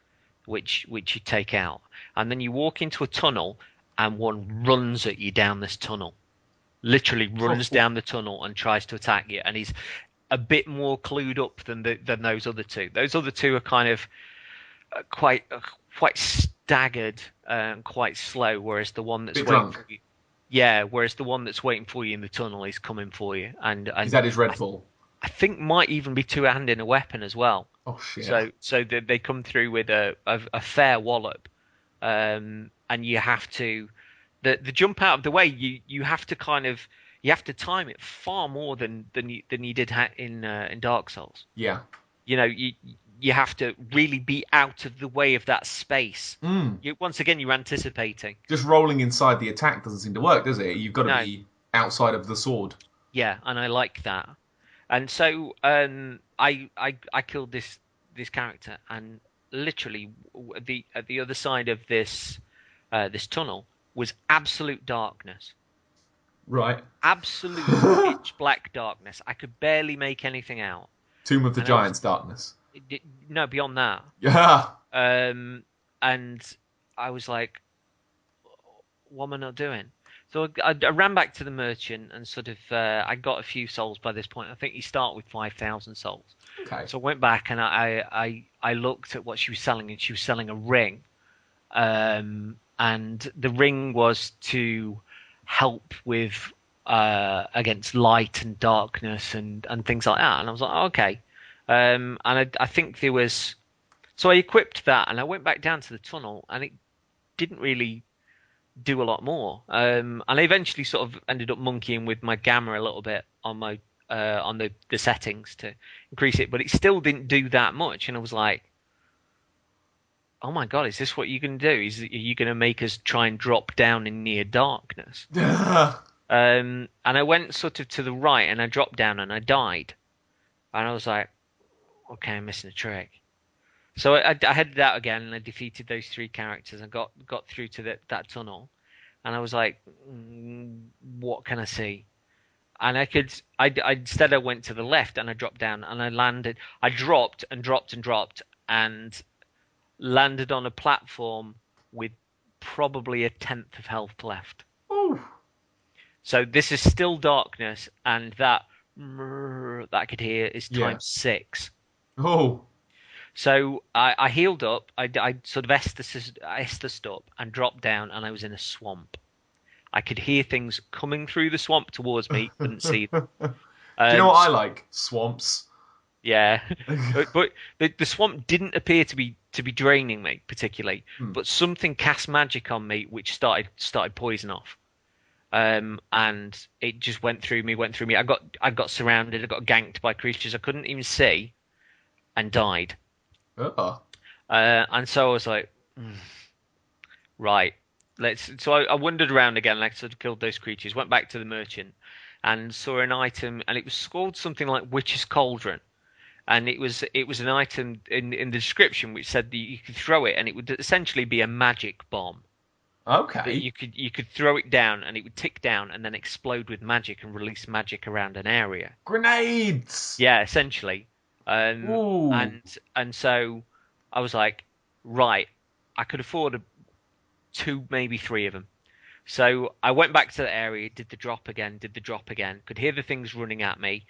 which you take out, and then you walk into a tunnel, and one runs at you down this tunnel, literally runs down the tunnel and tries to attack you, and he's a bit more clued up than those other two. Those other two are kind of quite staggered and quite slow, whereas the one that's waiting for you, whereas the one that's waiting for you in the tunnel is coming for you, and is that his red ball? I think might even be two-handing a weapon as well. Oh shit! So they come through with a fair wallop, and you have to the jump out of the way. You have to kind of you have to time it far more than you did in Dark Souls. Yeah. You have to really be out of the way of that space. Once again, you're anticipating. Just rolling inside the attack doesn't seem to work, does it? You've got to be outside of the sword. Yeah, and I like that. And so I killed this character, and literally at the other side of this tunnel was absolute darkness. Right. Absolute pitch black darkness. I could barely make anything out. Tomb of the Giants darkness. No, beyond that. Yeah. And I was like, what am I not doing? So I ran back to the merchant and sort of I got a few souls by this point. I think you start with 5,000 souls. Okay. So I went back and I looked at what she was selling, and she was selling a ring. And the ring was to help with against light and darkness and things like that. And I was like, oh, okay. And I think there was... So I equipped that, and I went back down to the tunnel, and it didn't really do a lot more. And I eventually sort of ended up monkeying with my gamma a little bit on my on the settings to increase it, but it still didn't do that much. And I was like, oh my god, is this what you're going to do? Are you going to make us try and drop down in near darkness? And I went sort of to the right, and I dropped down, and I died. And I was like, okay, I'm missing a trick. So I headed out again, and I defeated those 3 characters and got through to that tunnel. And I was like, what can I see? And instead I went to the left, and I dropped down, and I landed. I dropped and dropped and dropped, and landed on a platform with probably 1/10 of health left. Ooh. So this is still darkness, and that I could hear is times 6. Oh. So I healed up. I sort of estused up and dropped down, and I was in a swamp. I could hear things coming through the swamp towards me. Couldn't see them. Do you know what I like? Swamps. Yeah, but the swamp didn't appear to be draining me particularly. But something cast magic on me, which started poison off. And it just went through me. I got surrounded. I got ganked by creatures I couldn't even see, and died. Oh. And so I was like, right, So I wandered around again, like sort of killed those creatures. Went back to the merchant, and saw an item, and it was called something like Witch's Cauldron, and it was an item in the description which said that you could throw it, and it would essentially be a magic bomb. Okay. You could throw it down, and it would tick down, and then explode with magic and release magic around an area. Grenades. Yeah, essentially. Ooh. And so I was like, right, I could afford 2, maybe 3 of them. So I went back to the area, did the drop again, could hear the things running at me,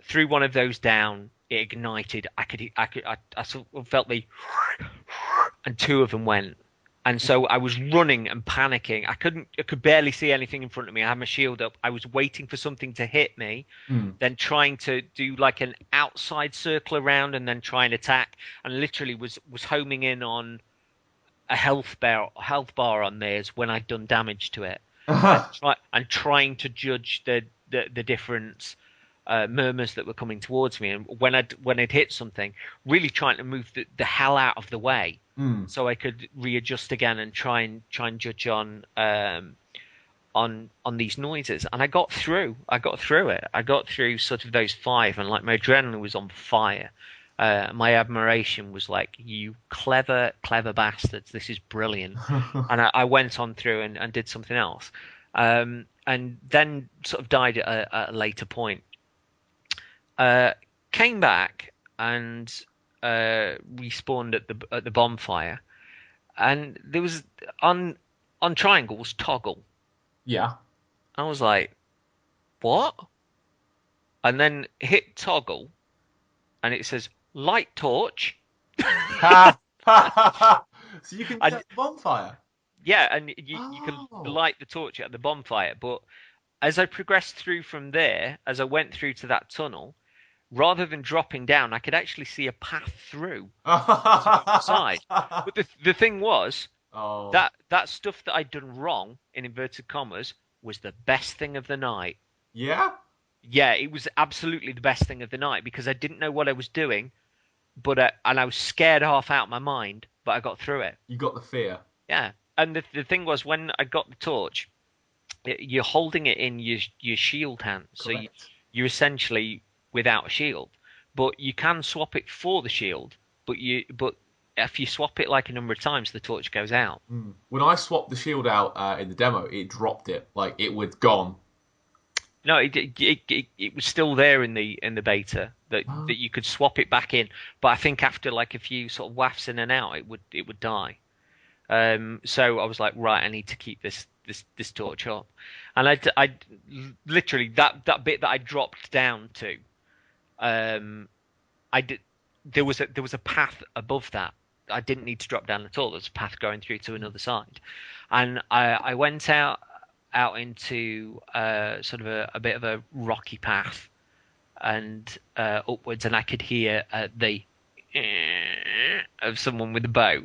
threw one of those down, it ignited. I sort of felt and 2 of them went. And so I was running and panicking. I could barely see anything in front of me. I had my shield up. I was waiting for something to hit me, then trying to do like an outside circle around and then try and attack. And literally was homing in on a health bar on theirs when I'd done damage to it, and trying to judge the different murmurs that were coming towards me. And when I'd hit something, really trying to move the hell out of the way. So I could readjust again and try and judge on these noises, and I got through it. I got through sort of those 5, and like my adrenaline was on fire. My admiration was like, you clever bastards, this is brilliant. And I went on through and did something else, and then sort of died at a later point. Came back and respawned at the bonfire, and there was on triangles toggle. Yeah. I was like, what? And then hit toggle, and it says light torch. So you can set the bonfire. Yeah, and you can light the torch at the bonfire. But as I progressed through from there, as I went through to that tunnel, rather than dropping down, I could actually see a path through to the side. But the thing was, that stuff that I'd done wrong, in inverted commas, was the best thing of the night. Yeah? Yeah, it was absolutely the best thing of the night, because I didn't know what I was doing, and I was scared half out of my mind, but I got through it. You got the fear. Yeah, and the thing was, when I got the torch, you're holding it in your shield hand, so you're essentially without a shield, but you can swap it for the shield. But if you swap it like a number of times, the torch goes out. When I swapped the shield out in the demo, it dropped it, like it was gone. No, it was still there in the beta that you could swap it back in, but I think after like a few sort of wafts in and out, it would die. So I was like, right, I need to keep this torch up, and I literally that bit that I dropped down to. There was a path above that. I didn't need to drop down at all. There's a path going through to another side, and I went out into sort of a bit of a rocky path and upwards, and I could hear the of someone with a bow.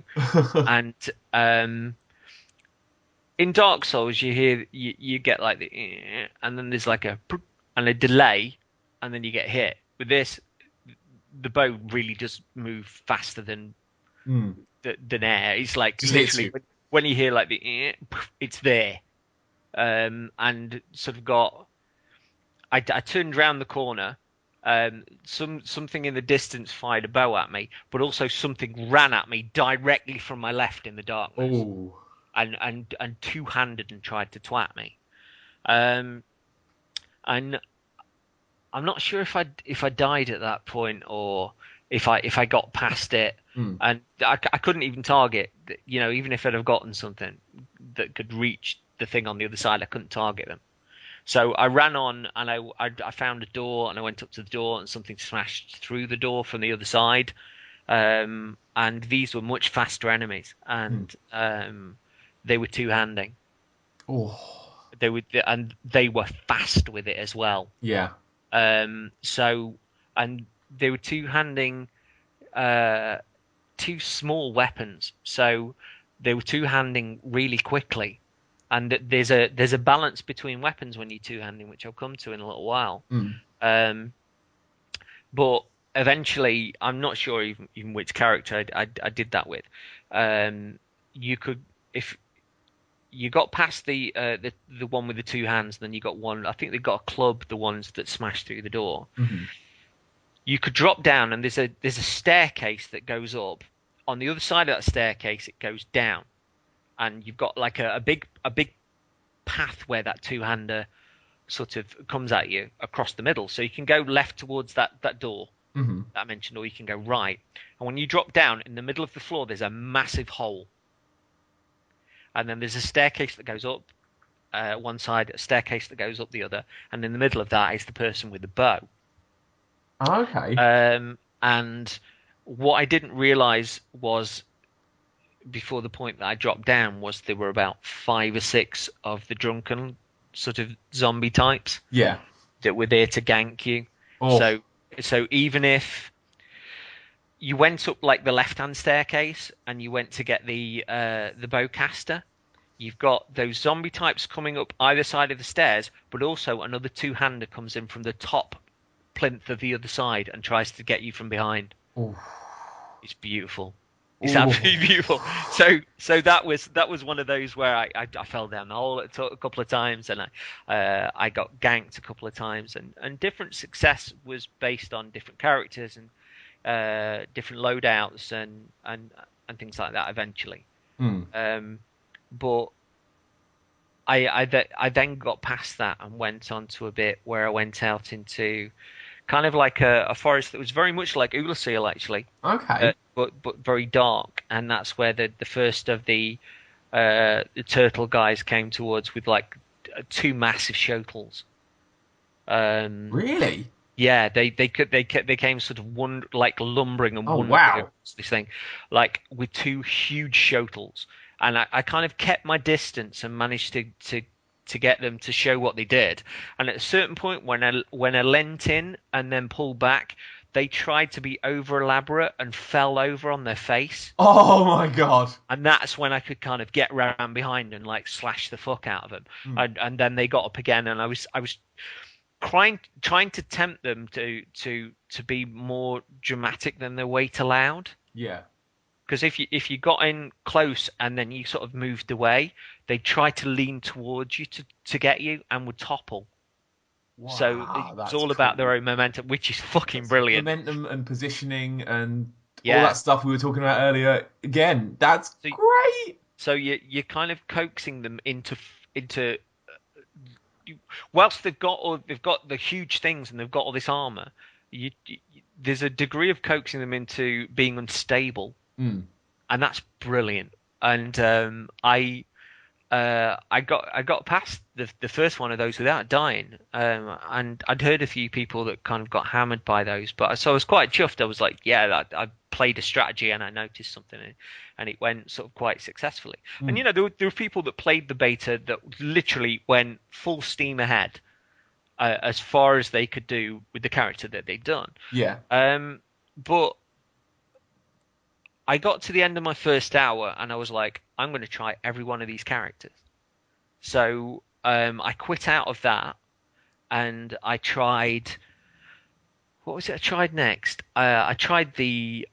And in Dark Souls, you get like the and then there's like a delay, and then you get hit. With this, the bow really does move faster than air. It's like just literally when you hear like the it's there, and sort of got. I turned round the corner. Something in the distance fired a bow at me, but also something ran at me directly from my left in the darkness. Ooh. And two-handed and tried to twat me. And I'm not sure if I died at that point or if I got past it. And I couldn't even target. Even if I'd have gotten something that could reach the thing on the other side, I couldn't target them. So I ran on, and I found a door, and I went up to the door, and something smashed through the door from the other side. And these were much faster enemies, and they were two-handing. Oh. They were fast with it as well. Yeah. So they were two-handing two small weapons. So they were two-handing really quickly. And there's a balance between weapons when you're two-handing, which I'll come to in a little while. But eventually, I'm not sure even which character I did that with. You could, if you got past the one with the two hands, then you got one. I think they got a club, the ones that smash through the door. You could drop down, and there's a staircase that goes up. On the other side of that staircase, it goes down. And you've got like a big path where that two-hander sort of comes at you across the middle. So you can go left towards that door that I mentioned, or you can go right. And when you drop down, in the middle of the floor, there's a massive hole. And then there's a staircase that goes up one side, a staircase that goes up the other. And in the middle of that is the person with the bow. Okay. And what I didn't realize was before the point that I dropped down was there were about 5 or 6 of the drunken sort of zombie types Yeah. that were there to gank you. Oh. So even if you went up like the left-hand staircase and you went to get the bowcaster, you've got those zombie types coming up either side of the stairs, but also another two-hander comes in from the top plinth of the other side and tries to get you from behind. Oh. It's beautiful. It's absolutely beautiful. So that was one of those where I fell down the hole a couple of times, and I got ganked a couple of times, and different success was based on different characters and different loadouts and things like that eventually. But I then got past that and went on to a bit where I went out into kind of like a forest that was very much like Oolacile, actually. Okay. But very dark, and that's where the first of the turtle guys came towards with like 2 massive shotels. Really? Yeah, they came sort of like lumbering and wandering across this thing, like with 2 huge shotels, and I kind of kept my distance and managed to get them to show what they did. And at a certain point, when I leant in and then pulled back, they tried to be over elaborate and fell over on their face. Oh my god! And that's when I could kind of get round behind and like slash the fuck out of them. And then they got up again, and I was trying to tempt them to be more dramatic than their weight allowed. Yeah. Because if you got in close and then you sort of moved away, they tried to lean towards you to get you and would topple. Wow, so it's all about their own momentum, which is fucking brilliant. Momentum and positioning and all that stuff we were talking about earlier. Again, that's great. So you're kind of coaxing them into whilst they've got the huge things and they've got all this armor, there's a degree of coaxing them into being unstable. And that's brilliant. And I got past the first one of those without dying. And I'd heard a few people that kind of got hammered by those, so I was quite chuffed. I was like, yeah, I played a strategy and I noticed something, and it went sort of quite successfully. And there were people that played the beta that literally went full steam ahead, as far as they could do with the character that they'd done. Yeah. But I got to the end of my first hour and I was like, I'm going to try every one of these characters. So I quit out of that and I tried... What was it I tried next? I tried the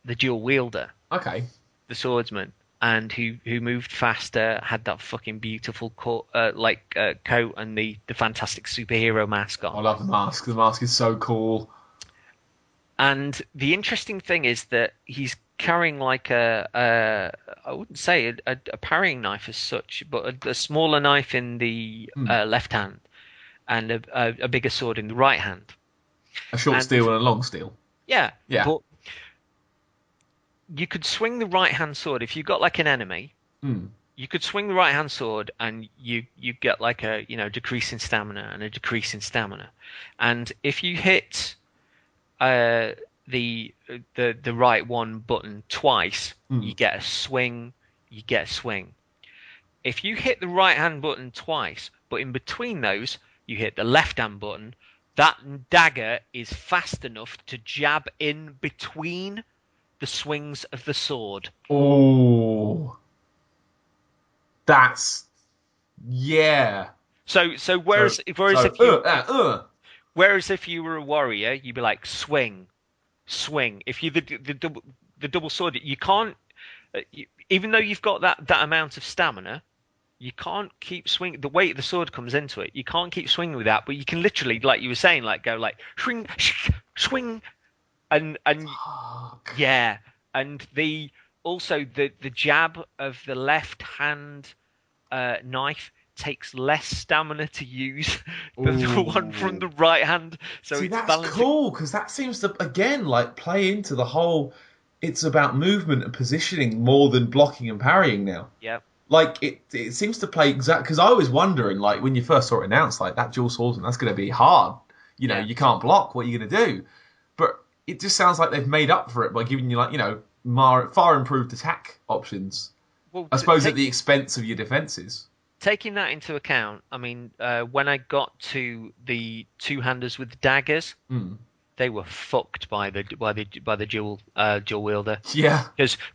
dual-wielder. Okay. The swordsman. And who moved faster, had that fucking beautiful coat and the fantastic superhero mask on. I love the mask. The mask is so cool. And the interesting thing is that he's carrying like I wouldn't say a parrying knife as such, but a smaller knife in the left hand and a bigger sword in the right hand. A short steel and a long steel. Yeah. Yeah. But you could swing the right hand sword if you got like an enemy. You could swing the right hand sword and you get like a decrease in stamina and a decrease in stamina. And if you hit the right one button twice, you get a swing. If you hit the right hand button twice, but in between those you hit the left hand button, that dagger is fast enough to jab in between the swings of the sword. Oh, that's So whereas if you were a warrior, you'd be like swing. If you the double sword, you can't. Even though you've got that amount of stamina, you can't keep swinging. The weight of the sword comes into it. You can't keep swinging with that, but you can literally, like you were saying, like go like swing, and yeah, and the jab of the left hand knife takes less stamina to use than the one from the right hand. So see, it's that's balancing. cool because that seems to again like play into the whole. It's about movement and positioning more than blocking and parrying now. Yeah. Like it seems to play exact because I was wondering like when you first saw it announced like that dual swordsman that's going to be hard. You can't block. What are you going to do? But it just sounds like they've made up for it by giving you like far improved attack options. Well, I suppose at the expense of your defenses. taking that into account, I mean, when I got to the two-handers with daggers, they were fucked by the dual wielder. Yeah.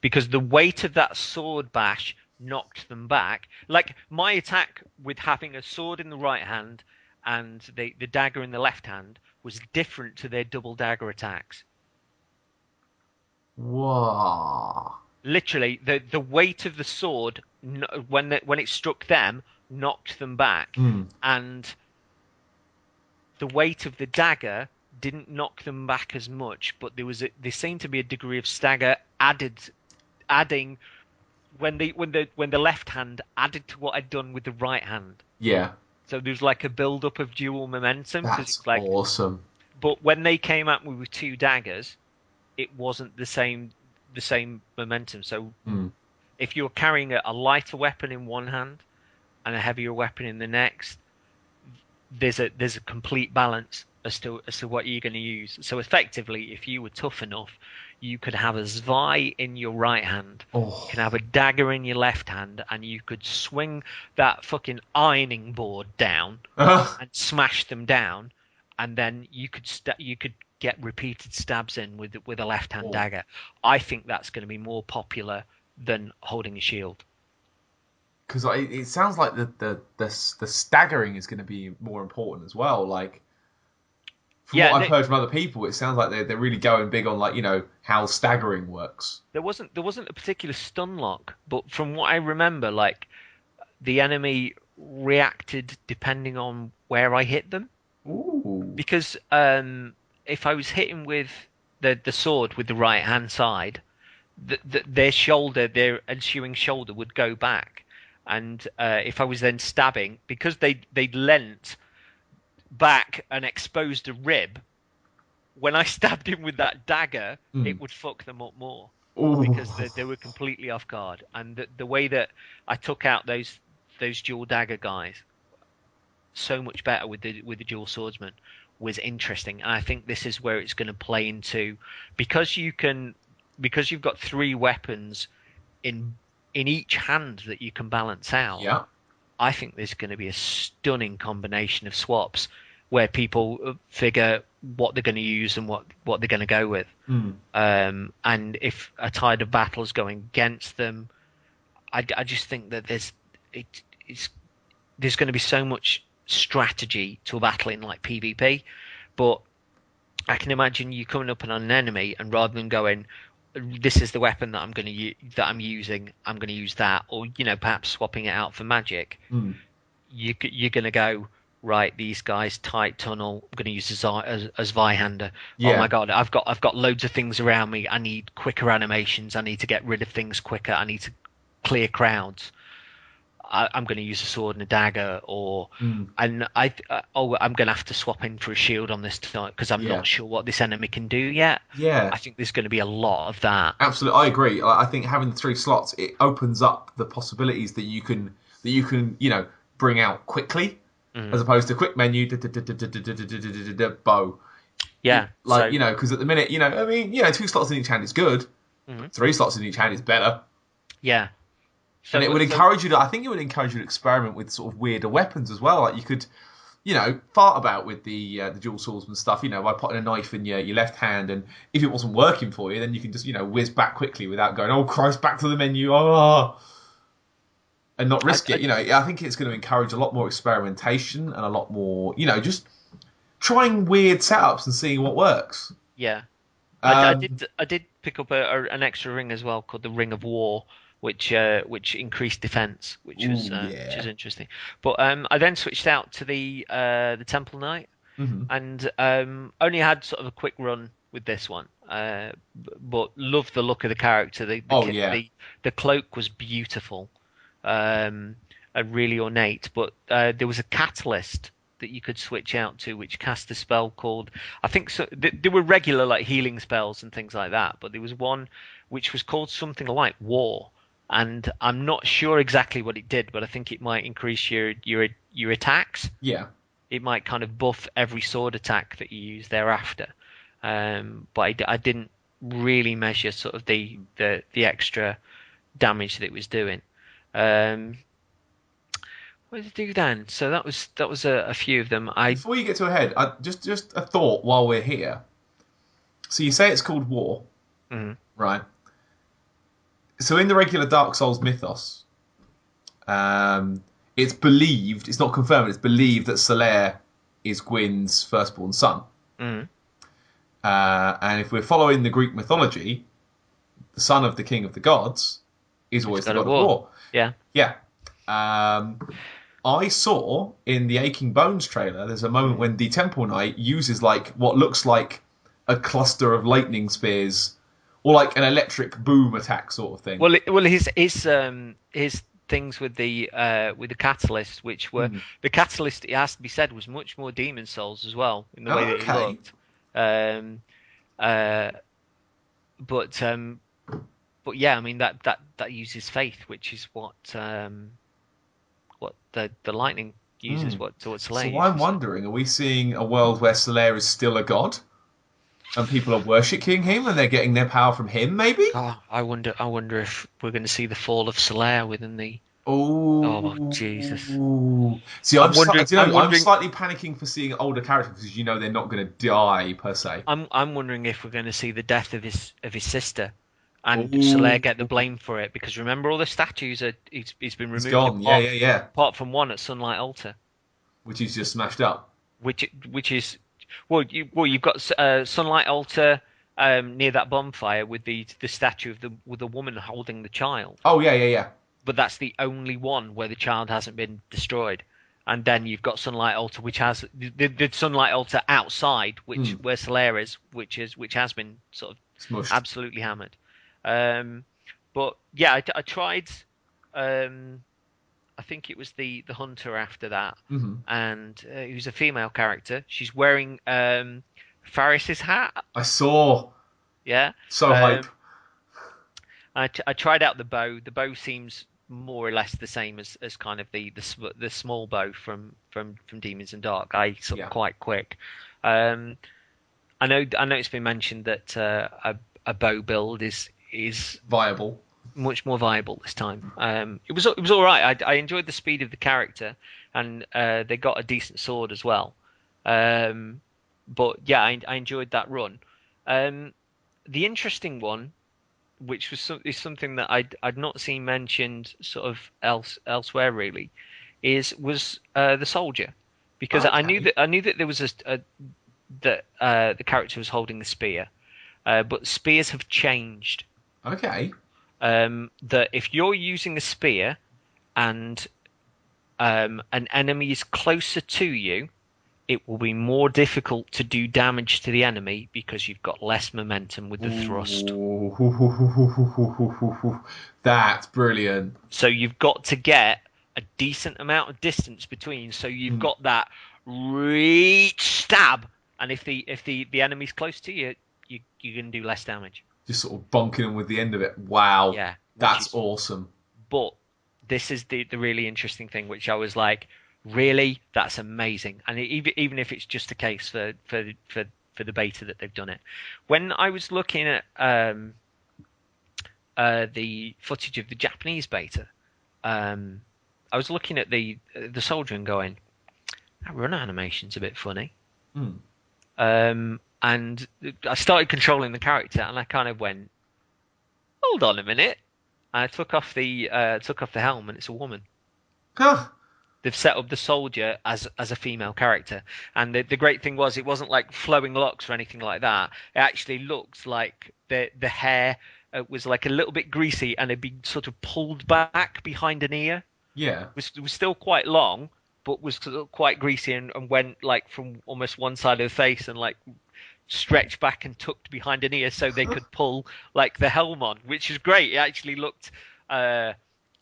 Because the weight of that sword bash knocked them back. Like my attack with having a sword in the right hand and the dagger in the left hand was different to their double dagger attacks. Whoa. Literally, the weight of the sword when it struck them knocked them back, and the weight of the dagger didn't knock them back as much. But there seemed to be a degree of stagger adding when the left hand added to what I'd done with the right hand. Yeah. So there's like a build up of dual momentum. That's awesome. But when they came at me with two daggers, it wasn't the same momentum. So if you're carrying a lighter weapon in one hand and a heavier weapon in the next, there's a complete balance as to what you're going to use. So effectively, if you were tough enough, you could have a Zwei in your right hand, you can have a dagger in your left hand, and you could swing that fucking ironing board down and smash them down, and then you could get repeated stabs in with a left hand dagger. I think that's going to be more popular than holding a shield. Because it sounds like the staggering is going to be more important as well. Like, from what I've heard from other people, it sounds like they're really going big on, like, how staggering works. There wasn't a particular stun lock, but from what I remember, like, the enemy reacted depending on where I hit them. Ooh. Because if I was hitting with the sword with the right hand side, their ensuing shoulder would go back. And if I was then stabbing, because they leant back and exposed a rib, when I stabbed him with that dagger, it would fuck them up more. Ooh. Because they were completely off guard. And the way that I took out those dual dagger guys so much better with the dual swordsman was interesting. And I think this is where it's going to play into, because you've got three weapons in each hand that you can balance out. Yeah. I think there's going to be a stunning combination of swaps where people figure what they're going to use and what they're going to go with. And if a tide of battle is going against them, I just think that there's going to be so much strategy to a battle in like PvP. But I can imagine you coming up on an enemy, and rather than going, this is the weapon that I'm using, I'm going to use that, or perhaps swapping it out for magic. You're going to go, right, these guys tight tunnel, I'm going to use a Zweihander. Yeah. Oh my god, I've got loads of things around me. I need quicker animations. I need to get rid of things quicker. I need to clear crowds. I'm going to use a sword and a dagger, and I'm going to have to swap in for a shield on this tonight because I'm not sure what this enemy can do yet. Yeah, I think there's going to be a lot of that. Absolutely, I agree. I think having the 3 slots, it opens up the possibilities that you can bring out quickly, as opposed to quick menu bow. Yeah, because at the minute, 2 slots in each hand is good. 3 slots in each hand is better. Yeah. So, and it would encourage you to. I think it would encourage you to experiment with sort of weirder weapons as well. Like you could, fart about with the dual swordsman stuff. By putting a knife in your left hand, and if it wasn't working for you, then you can just whiz back quickly without going, oh Christ, back to the menu, and not risk it. I think it's going to encourage a lot more experimentation and a lot more, just trying weird setups and seeing what works. Yeah, I did pick up an extra ring as well called the Ring of War, which increased defense, which was interesting. But I then switched out to the Temple Knight, and only had sort of a quick run with this one, but loved the look of the character. The cloak was beautiful, and really ornate. But there was a catalyst that you could switch out to, which cast a spell called, I think so. There were regular like healing spells and things like that, but there was one which was called something like War. And I'm not sure exactly what it did, but I think it might increase your attacks. Yeah. It might kind of buff every sword attack that you use thereafter. But I didn't really measure sort of the extra damage that it was doing. What did it do then? So that was a few of them. Before you get too ahead, just a thought while we're here. So you say it's called War, Mhm. right? So in the regular Dark Souls mythos, it's believed, it's not confirmed, it's believed that Solaire is Gwyn's firstborn son. Mhm. And if we're following the Greek mythology, the son of the king of the gods is always the god of war. Yeah. Yeah. I saw in the Aching Bones trailer, there's a moment when the Temple Knight uses like what looks like a cluster of lightning spears, or like an electric boom attack sort of thing. Well, his things with the catalyst, which were the catalyst, it has to be said, was much more Demon Souls as well in the way that it looked. But yeah, I mean that uses faith, which is what the lightning uses, what Solaire So uses. I'm wondering, are we seeing a world where Solaire is still a god, and people are worshipping him, and they're getting their power from him? Maybe. Oh, I wonder if we're going to see the fall of Solaire within the. Oh, Jesus! See, I'm wondering. I'm slightly panicking for seeing older characters because you know they're not going to die per se. I'm wondering if we're going to see the death of his sister, and Solaire get the blame for it, because remember all the statues he's been removed. He's gone. Yeah. Apart from one at Sunlight Altar, which is just smashed up. Which is you've got Sunlight Altar near that bonfire with the statue of the woman holding the child. Oh yeah. But that's the only one where the child hasn't been destroyed. And then you've got Sunlight Altar, which has the Sunlight Altar outside, where Solaire is, which has been sort of smushed, absolutely hammered. But yeah, I tried. I think it was the hunter after that, and he was a female character. She's wearing Faris's hat. I saw. Yeah. So hype. I tried out the bow. The bow seems more or less the same as kind of the small bow from Demons and Dark. Quite quick. I know it's been mentioned that a bow build is viable, much more viable this time. It was all right. I enjoyed the speed of the character, and they got a decent sword as well. But yeah, I enjoyed that run. The interesting one, which is something that I'd not seen mentioned sort of elsewhere really, was the soldier, because I knew that there was that the character was holding the spear, but spears have changed. Okay. That if you're using a spear and an enemy is closer to you, it will be more difficult to do damage to the enemy because you've got less momentum with the thrust. That's brilliant. So you've got to get a decent amount of distance between, so you've got that reach stab, and if the enemy's close to you, you're going to do less damage. Just sort of bonking them with the end of it. Wow. Yeah. That's awesome. But this is the really interesting thing, which I was like, really, that's amazing. And even if it's just a case for the beta that they've done it. When I was looking at the footage of the Japanese beta, I was looking at the soldier and going, that run animation's a bit funny. And I started controlling the character, and I kind of went, hold on a minute. And I took off the helm, and it's a woman. Huh. They've set up the soldier as a female character, and the great thing was, it wasn't like flowing locks or anything like that. It actually looked like the hair was like a little bit greasy, and it'd been sort of pulled back behind an ear. Yeah, it was still quite long, but was quite greasy, and went like from almost one side of the face and like stretched back and tucked behind an ear, so they could pull like the helm on, which is great. It actually looked a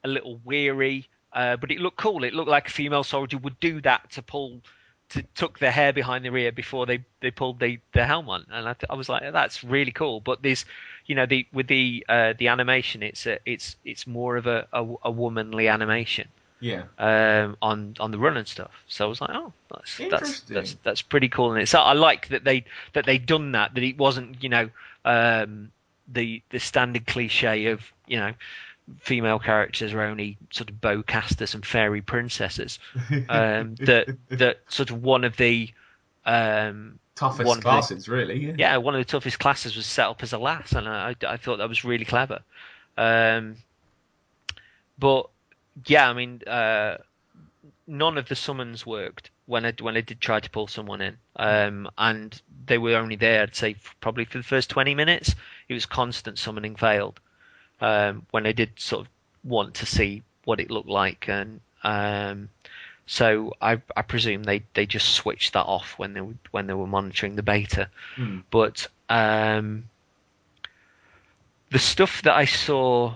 little weary. But it looked cool. It looked like a female soldier would do that to tuck their hair behind their ear before they pulled the helm on, and I was like, that's really cool. But there's, with the animation, it's more of a womanly animation. Yeah. On the run and stuff. So I was like, oh, Interesting. that's pretty cool. And it's I like that they'd done that. That it wasn't the standard cliche of female characters are only sort of bowcasters and fairy princesses. That sort of one of the Toughest classes, really. Yeah. one of the toughest classes was set up as a lass, and I thought that was really clever. But yeah, I mean, none of the summons worked when I did try to pull someone in, and they were only there, I'd say, probably for the first 20 minutes. It was constant summoning failed. When I did sort of want to see what it looked like, and so I presume they just switched that off when they were monitoring the beta. But the stuff that I saw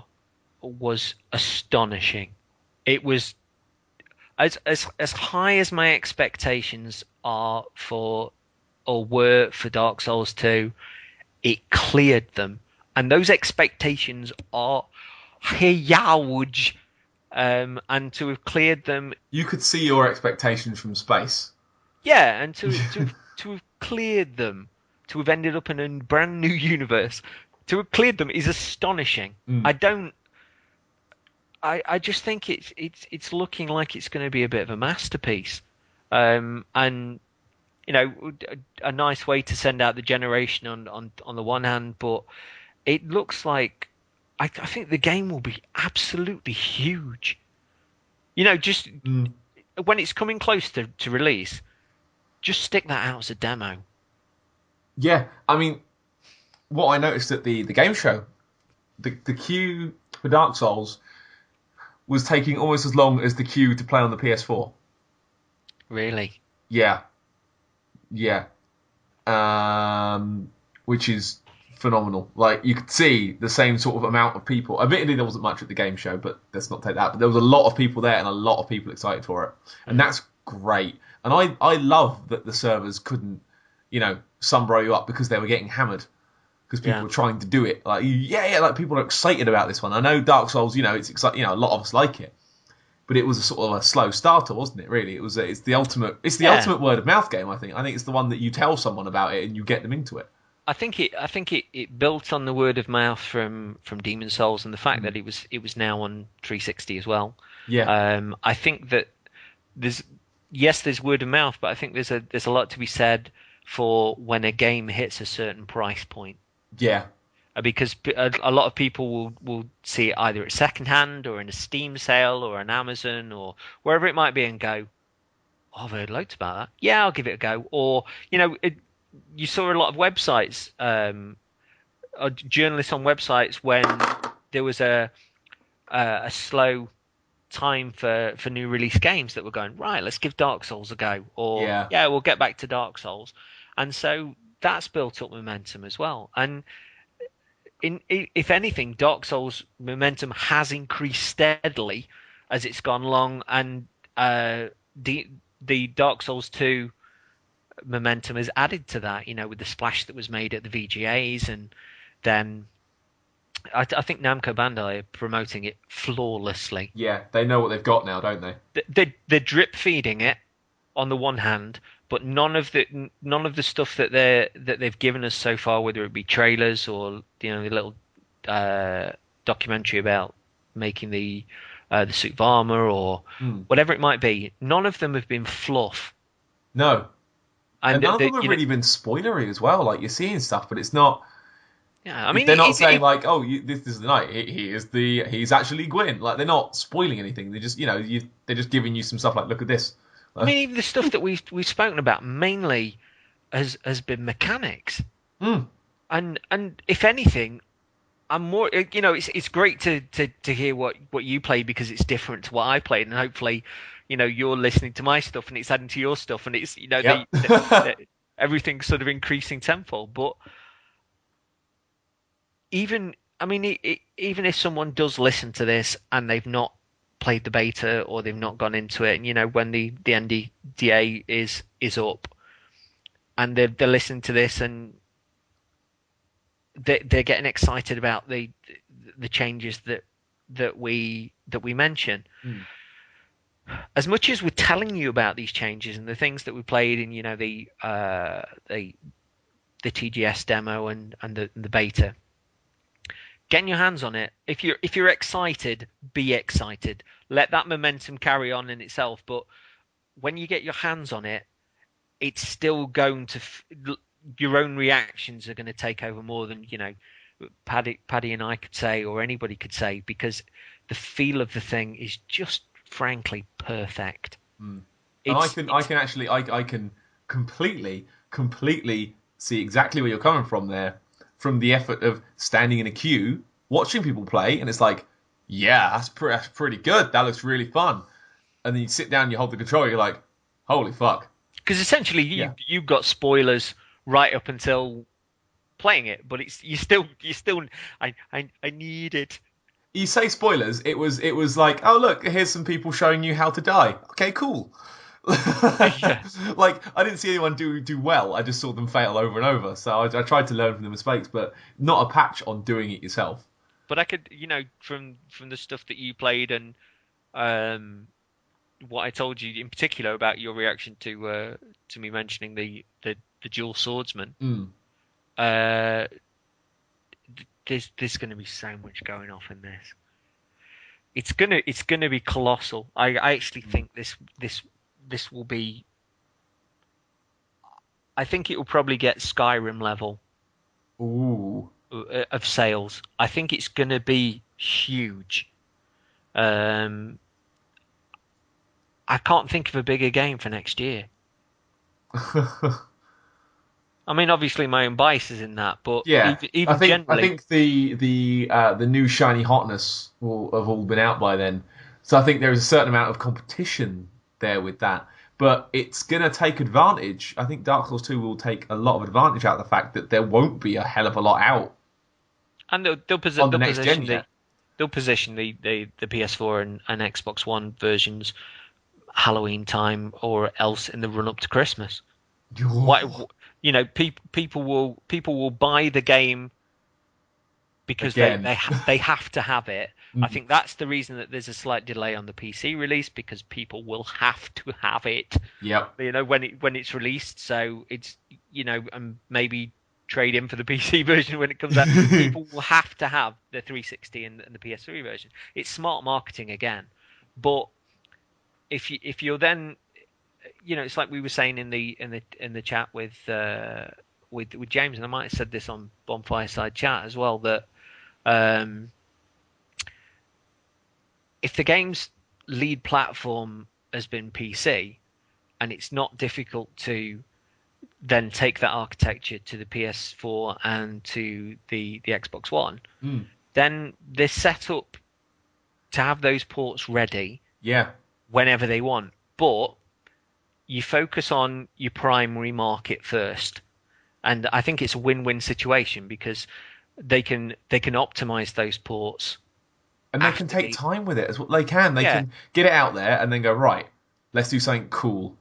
was astonishing. It was as high as my expectations are for or were for Dark Souls 2. It cleared them, and those expectations are huge. And to have cleared them, you could see your expectations from space. Yeah, and to have cleared them, to have ended up in a brand new universe, to have cleared them is astonishing. I just think it's looking like it's going to be a bit of a masterpiece, and a nice way to send out the generation on the one hand, but it looks like I think the game will be absolutely huge. Just when it's coming close to release, just stick that out as a demo. Yeah, I mean, what I noticed at the game show, the queue for Dark Souls was taking almost as long as the queue to play on the PS4. Really? Yeah. Which is phenomenal. Like, you could see the same sort of amount of people. Admittedly, there wasn't much at the game show, but let's not take that. But there was a lot of people there and a lot of people excited for it. And that's great. And I love that the servers couldn't, sunbro you up because they were getting hammered. Because people were trying to do it. Like, like people are excited about this one. I know Dark Souls, it's exciting. A lot of us like it. But it was a sort of a slow starter, wasn't it? Really, it's the ultimate word of mouth game. I think it's the one that you tell someone about it and you get them into it. I think it built on the word of mouth from Demon Souls and the fact that it was now on 360 as well. Yeah. I think that there's word of mouth, but I think there's a lot to be said for when a game hits a certain price point. Yeah. Because a lot of people will see it either at secondhand or in a Steam sale or an Amazon or wherever it might be and go, oh, I've heard loads about that. Yeah, I'll give it a go. Or, you saw a lot of websites, journalists on websites when there was a slow time for new release games that were going, right, let's give Dark Souls a go. Or, we'll get back to Dark Souls. And so that's built up momentum as well. And if anything, Dark Souls momentum has increased steadily as it's gone along, and the Dark Souls 2 momentum has added to that, with the splash that was made at the VGAs, and then I think Namco Bandai are promoting it flawlessly. Yeah, they know what they've got now, don't they? They're drip feeding it on the one hand, but none of the stuff that they've given us so far, whether it be trailers or the little documentary about making the suit of armor or whatever it might be, none of them have been fluff. No, and none of them have really been spoilery as well. Like, you're seeing stuff, but it's not. Yeah, I mean, they're not saying like, "Oh, this is the knight. He's actually Gwyn." Like, they're not spoiling anything. They just, they're just giving you some stuff. Like, look at this. I mean, even the stuff that we've spoken about mainly has been mechanics, and if anything, I'm more. It's great to hear what you play because it's different to what I played, and hopefully, you're listening to my stuff and it's adding to your stuff, and it's everything's sort of increasing tenfold. But even if someone does listen to this and they've not played the beta or they've not gone into it, and when the NDA is up and they're listening to this and they're getting excited about the changes that we mention, as much as we're telling you about these changes and the things that we played in, the TGS demo and the beta, getting your hands on it. If you're excited, be excited. Let that momentum carry on in itself. But when you get your hands on it, it's still going to your own reactions are going to take over more than Paddy and I could say, or anybody could say, because the feel of the thing is just frankly perfect. And I can completely see exactly where you're coming from there. From the effort of standing in a queue, watching people play, and it's like, yeah, that's pretty good. That looks really fun. And then you sit down, you hold the controller, you're like, holy fuck. Because essentially you've got spoilers right up until playing it, but you still I need it. You say spoilers, it was like, oh look, here's some people showing you how to die. Okay, cool. Yeah. Like, I didn't see anyone do well. I just saw them fail over and over. So I tried to learn from the mistakes, but not a patch on doing it yourself. But I could, from the stuff that you played and what I told you in particular about your reaction to me mentioning the dual swordsman. There's going to be so much going off in this. It's gonna be colossal. I actually think this will be. I think it will probably get Skyrim level. Ooh. Of sales. I think it's going to be huge. I can't think of a bigger game for next year. I mean, obviously my own bias is in that, but yeah, even generally, I think the new shiny hotness will have all been out by then. So I think there is a certain amount of competition there with that. But it's going to take advantage. I think Dark Souls 2 will take a lot of advantage out of the fact that there won't be a hell of a lot out. And they'll position the PS4 and Xbox One versions Halloween time or else in the run up to Christmas. People will buy the game because they have to have it. I think that's the reason that there's a slight delay on the PC release, because people will have to have it. Yep. When it's released, so it's and maybe trade in for the PC version when it comes out. People will have to have the 360 and the PS3 version. It's smart marketing again, but if you're then, it's like we were saying in the chat with James, and I might have said this on Bonfireside Chat as well, that if the game's lead platform has been PC, and it's not difficult to then take that architecture to the PS4 and to the Xbox One, then they're set up to have those ports ready whenever they want. But you focus on your primary market first. And I think it's a win-win situation, because they can optimize those ports. And they can take time with it as well. They can get it out there and then go, right, let's do something cool.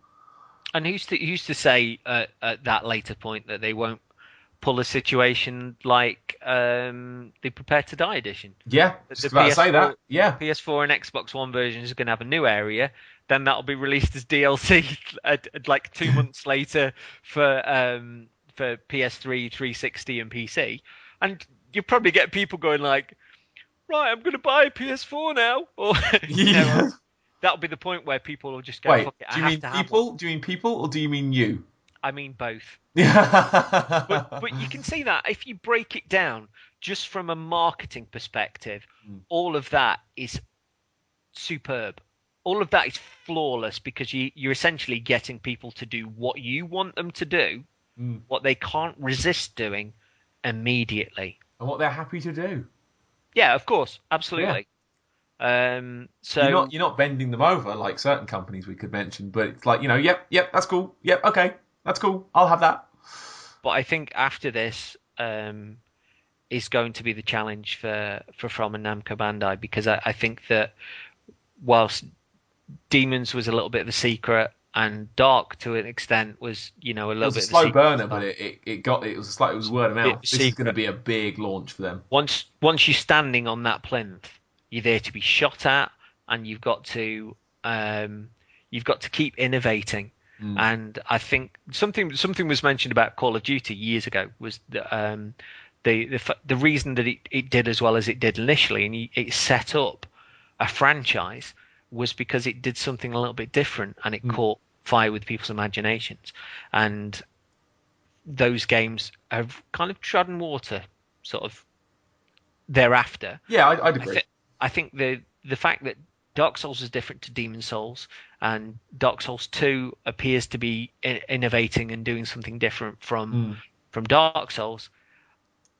And who's to say at that later point that they won't pull a situation like the Prepare to Die edition? Yeah, just about to say that. Yeah, PS4 and Xbox One versions are going to have a new area. Then that'll be released as DLC like 2 months later for PS3, 360, and PC. And you probably get people going like, right, I'm going to buy a PS4 now, or that'll be the point where people will just go. Wait, fuck it, do you mean people? Do you mean people, or do you mean you? I mean both. but you can see that if you break it down just from a marketing perspective, all of that is superb. All of that is flawless, because you're essentially getting people to do what you want them to do, what they can't resist doing immediately, and what they're happy to do. Yeah, of course, absolutely. Yeah. So you're not bending them over like certain companies we could mention, but it's like, yep, that's cool, yep, okay, that's cool, I'll have that. But I think after this is going to be the challenge for From and Namco Bandai, because I think that whilst Demons was a little bit of a secret, and Dark to an extent was, a little bit of a slow burner, but it was word of mouth. This is going to be a big launch for them. Once you're standing on that plinth, you're there to be shot at, and you've got to you've got to keep innovating. And I think something was mentioned about Call of Duty years ago was that, the reason that it did as well as it did initially, and it set up a franchise, was because it did something a little bit different, and it caught fire with people's imaginations. And those games have kind of trodden water, sort of thereafter. Yeah, I'd agree. I think the fact that Dark Souls is different to Demon Souls, and Dark Souls 2 appears to be innovating and doing something different from Dark Souls.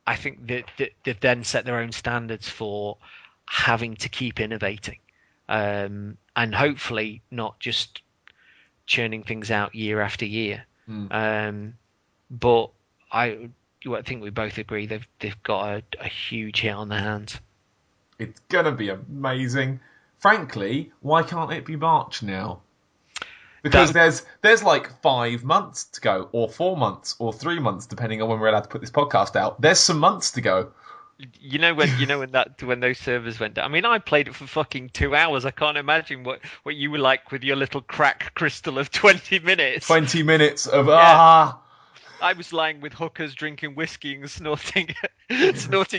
I think that they've then set their own standards for having to keep innovating, and hopefully not just churning things out year after year. But I think we both agree they've got a huge hit on their hands. It's gonna be amazing. Frankly, why can't it be March now? Because there's like 5 months to go, or 4 months, or 3 months, depending on when we're allowed to put this podcast out. There's some months to go. When those servers went down. I mean, I played it for fucking 2 hours. I can't imagine what you were like with your little crack crystal of 20 minutes. 20 minutes of I was lying with hookers, drinking whiskey and snorting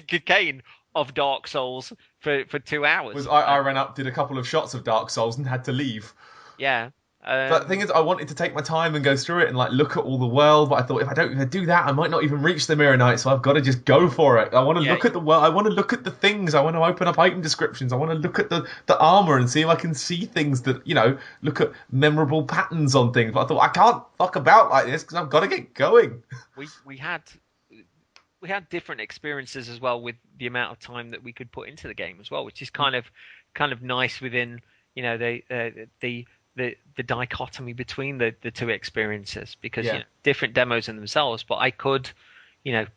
cocaine of Dark Souls for 2 hours. I ran up, did a couple of shots of Dark Souls, and had to leave. Yeah. But the thing is, I wanted to take my time and go through it and like look at all the world. But I thought if I do that, I might not even reach the Mirror Knight. So I've got to just go for it. I want to look at the world. I want to look at the things. I want to open up item descriptions. I want to look at the armor and see if I can see things that look at memorable patterns on things. But I thought I can't fuck about like this because I've got to get going. We had different experiences as well with the amount of time that we could put into the game as well, which is kind of nice within the dichotomy between the two experiences, because different demos in themselves, but I could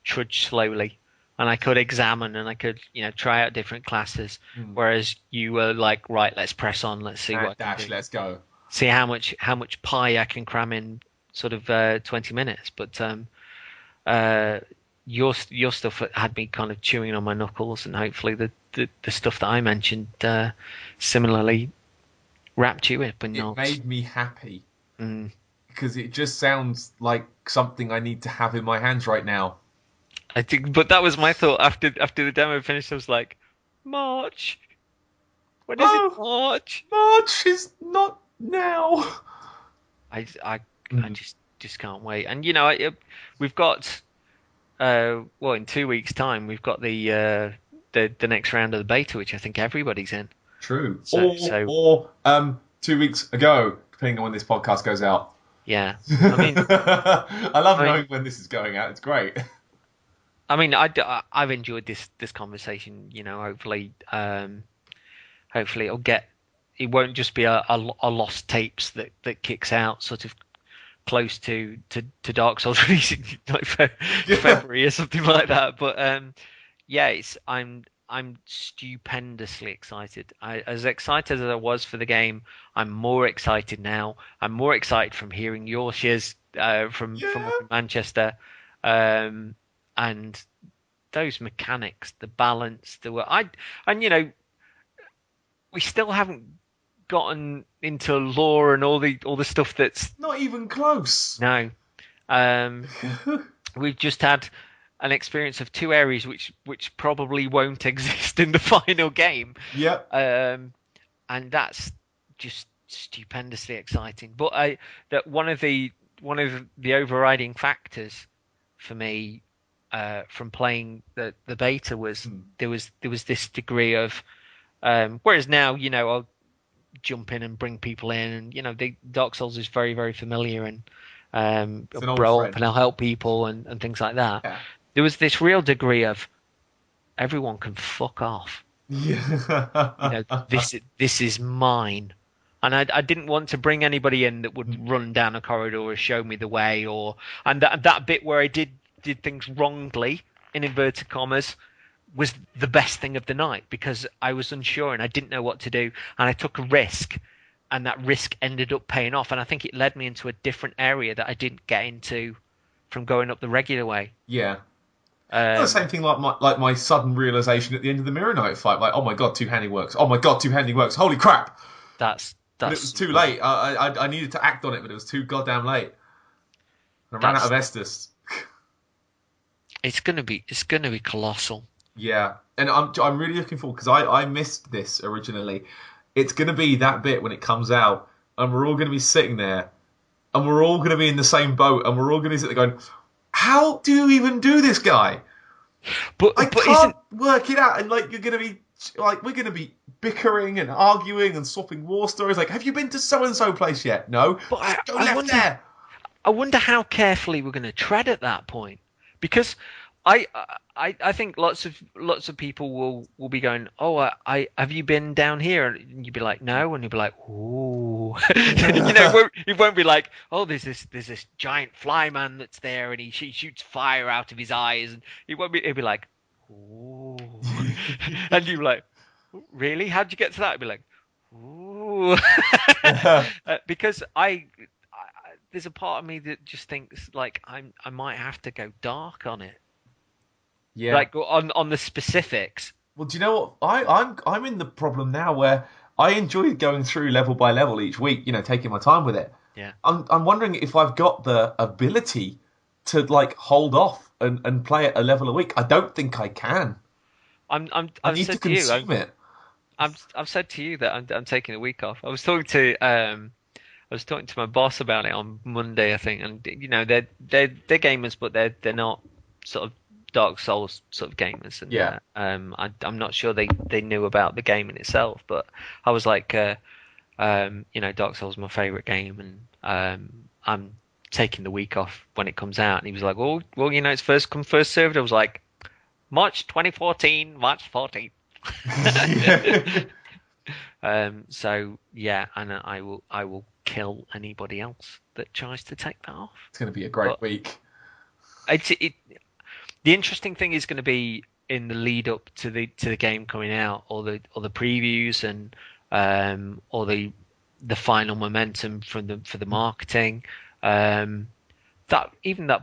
trudge slowly, and I could examine, and I could try out different classes, whereas you were like, right, let's press on, let's see what I can do. Let's go, see how much pie I can cram in sort of 20 minutes. But your stuff had me kind of chewing on my knuckles, and hopefully the stuff that I mentioned similarly wrapped you up. And it made me happy because it just sounds like something I need to have in my hands right now. I think, but that was my thought after the demo finished. I was like, March. When is it March? March is not now. I just can't wait. And we've got in 2 weeks' time we've got the next round of the beta, which I think everybody's in. True. Or 2 weeks ago, depending on when this podcast goes out. Yeah. I mean, I love knowing when this is going out. It's great. I mean, I've enjoyed this conversation. Hopefully it won't just be a lost tapes that kicks out sort of close to Dark Souls releasing like February or something like that. But I'm stupendously excited. As excited as I was for the game, I'm more excited now. I'm more excited from hearing your shares from up in Manchester, and those mechanics, the balance, we still haven't gotten into lore and all the stuff that's not even close. No, we've just had an experience of two areas which probably won't exist in the final game. Yeah. And that's just stupendously exciting. But that one of the overriding factors for me from playing the beta was there was this degree of whereas now I'll jump in and bring people in, and the Dark Souls is very, very familiar, and I'll bro up and I'll help people and things like that. Yeah. There was this real degree of everyone can fuck off. Yeah. This is mine, and I didn't want to bring anybody in that would run down a corridor or show me the way, and that bit where I did things wrongly in inverted commas was the best thing of the night, because I was unsure and I didn't know what to do, and I took a risk, and that risk ended up paying off, and I think it led me into a different area that I didn't get into from going up the regular way. Yeah. The same thing like my sudden realization at the end of the Mirror Knight fight, like, oh my god, two-handing works. Oh my god, two-handing works. Holy crap! That's But it was too late. I needed to act on it, but it was too goddamn late. I ran out of Estus. It's gonna be colossal. Yeah, and I'm really looking forward because I missed this originally. It's gonna be that bit when it comes out, and we're all gonna be sitting there, and we're all gonna be in the same boat, and we're all gonna be sitting there going, "How do you even do this, guy?" But I can't work it out, and like we're gonna be bickering and arguing and swapping war stories. Like, have you been to so and so place yet? No, but go left there. I wonder how carefully we're going to tread at that point, because I think lots of people will be going, oh, I have you been down here? And you'd be like, no, and you'd be like, ooh, it won't be like, oh, there's this giant fly man that's there, and he shoots fire out of his eyes, and it'd be like, ooh, and you'd be like, really? How'd you get to that? I'd be like, ooh, because there's a part of me that just thinks like I might have to go dark on it. Yeah. Like on the specifics. Well, do you know what? I'm in the problem now where I enjoy going through level by level each week. Taking my time with it. Yeah. I'm wondering if I've got the ability to like hold off and play it a level a week. I don't think I can. I need to consume it. I've said to you that I'm taking a week off. I was talking to my boss about it on Monday, I think, and they're gamers, but they're not sort of Dark Souls sort of gamers, and yeah. I'm not sure they knew about the game in itself, but I was like, Dark Souls is my favorite game, and I'm taking the week off when it comes out, and he was like, well, it's first come first served. I was like, March 2014, March 14th. So yeah, and I will kill anybody else that tries to take that off. It's going to be a great week. The interesting thing is going to be in the lead up to the game coming out, or the previews, and or the final momentum for the marketing. That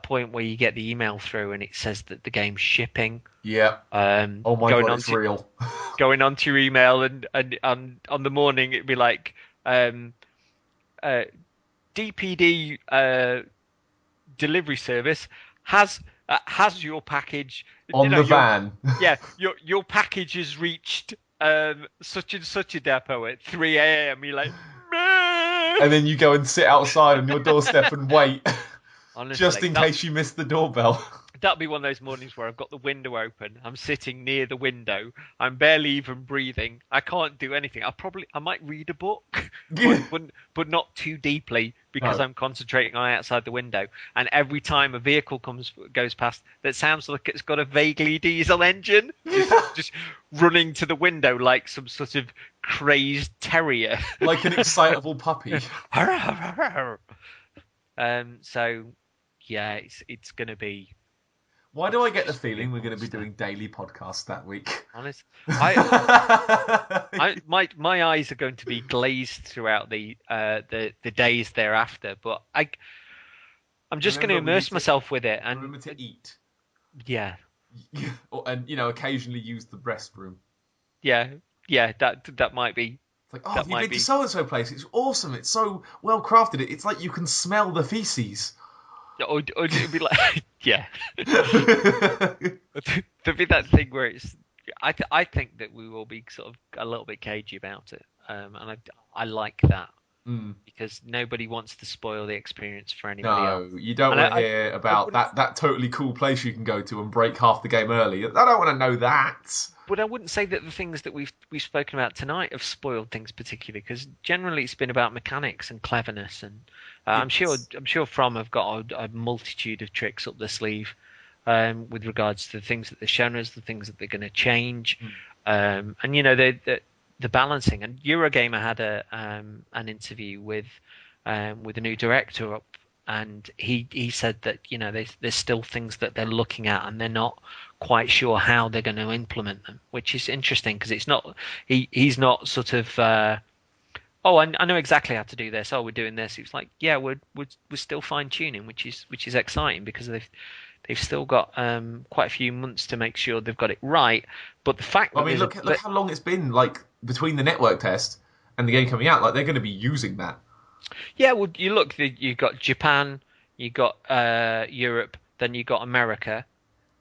point where you get the email through and it says that the game's shipping. Yeah. Oh my god, it's real. Going onto your email and on the morning it'd be like DPD delivery service has your package on the van. Yeah, your package has reached such and such a depot at 3 a.m. You're like, meh! And then you go and sit outside on your doorstep and wait. Honestly, just in case you miss the doorbell. That'll be one of those mornings where I've got the window open. I'm sitting near the window. I'm barely even breathing. I can't do anything. I might read a book, but not too deeply, because I'm concentrating on outside the window. And every time a vehicle goes past that sounds like it's got a vaguely diesel engine, just running to the window like some sort of crazed terrier, like an excitable puppy. So yeah, it's going to be. Why do I get the feeling we're going to be doing daily podcasts that week? Honest, my eyes are going to be glazed throughout the days thereafter. But I'm just going to immerse myself with it and remember to eat. Yeah. And occasionally use the restroom. Yeah, that might be. It's like, you've been to so and so place. It's awesome. It's so well crafted. It's like you can smell the feces. Or it'd be like, yeah. There'd be that thing where it's. I think that we will be sort of a little bit cagey about it, and I like that because nobody wants to spoil the experience for anybody else. No, you don't want to hear about that totally cool place you can go to and break half the game early. I don't want to know that. But I wouldn't say that the things that we've spoken about tonight have spoiled things particularly, because generally it's been about mechanics and cleverness, and I'm sure From have got a multitude of tricks up their sleeve with regards to the things that they're shown us, the things that they're going to change, and the balancing. And Eurogamer had an interview with a new director up. And he said that there's still things that they're looking at and they're not quite sure how they're going to implement them, which is interesting because it's not he's not sort of I know exactly how to do this. Oh, we're doing this. It's like, yeah, we're still fine tuning, which is exciting because they've still got quite a few months to make sure they've got it right. But the fact look how long it's been like between the network test and the game coming out, like they're going to be using that. Yeah, well, you look, you got Japan, you got Europe, then you got America,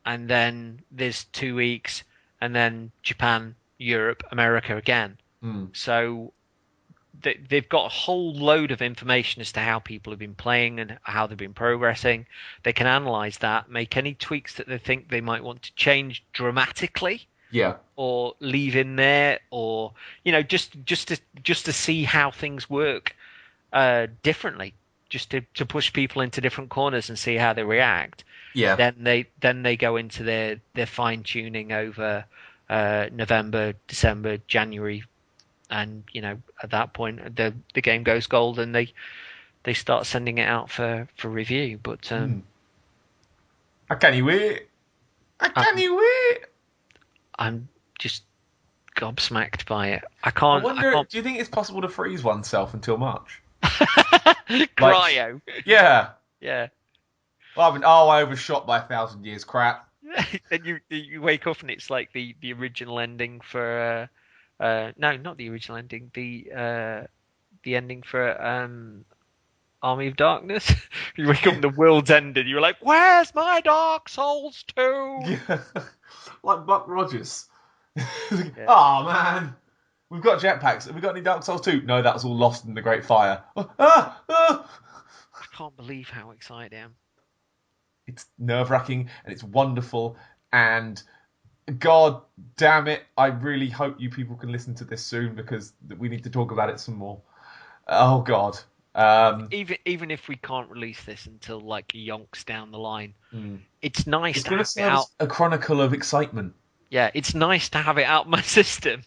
and then there's 2 weeks, and then Japan, Europe, America again. So they've got a whole load of information as to how people have been playing and how they've been progressing. They can analyze that, make any tweaks that they think they might want to change dramatically. Yeah. Or leave in there, or just to see how things work differently, just to push people into different corners and see how they react. Yeah. Then they go into their fine tuning over November, December, January, and at that point the game goes gold and they start sending it out for review. But I can't wait. I'm just gobsmacked by it. I I wonder, do you think it's possible to freeze oneself until March? Cryo. Yeah. Yeah. Well, I overshot by 1,000 years. Crap. Then you wake up and it's like the original ending for no, not the original ending. The ending for Army of Darkness. You wake up and the world's ended. You're like, where's my Dark Souls 2? Yeah. Like Buck Rogers. Oh man, we've got jetpacks. Have we got any Dark Souls 2? No, that was all lost in the Great Fire. I can't believe how excited I am. It's nerve-wracking and it's wonderful, and God damn it, I really hope you people can listen to this soon, because we need to talk about it some more. Oh God. Even if we can't release this until like yonks down the line, it's nice it's to have it out. A chronicle of excitement. Yeah, it's nice to have it out my system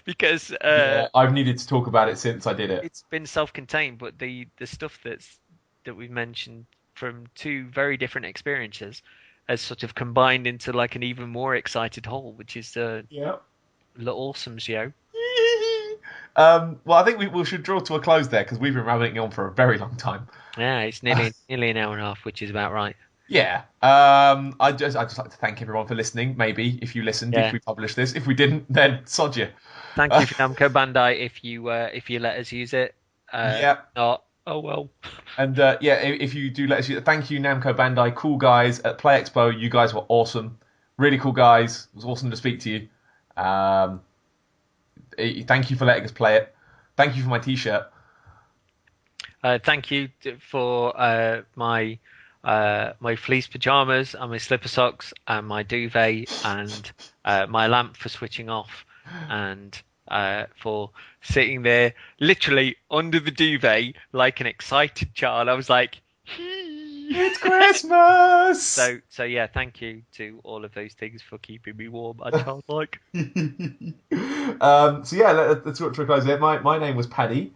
because I've needed to talk about it since I did it. It's been self-contained, but the stuff that we've mentioned from two very different experiences has sort of combined into like an even more excited whole, which is the awesomes, yo. Well, I think we should draw to a close there, because we've been rambling on for a very long time. Yeah, it's nearly an hour and a half, which is about right. Yeah. I'd just like to thank everyone for listening. Maybe if you listened, if we published this. If we didn't, then sod you. Thank you for Namco Bandai if you let us use it. Not, oh well. And if you do let us use it, thank you, Namco Bandai. Cool guys at Play Expo. You guys were awesome. Really cool guys. It was awesome to speak to you. Thank you for letting us play it. Thank you for my T-shirt. Thank you for my fleece pajamas and my slipper socks and my duvet and my lamp for switching off, and for sitting there literally under the duvet like an excited child. I was like, it's Christmas! So yeah, thank you to all of those things for keeping me warm and childlike. So yeah, let's go to a close here. My name was Paddy.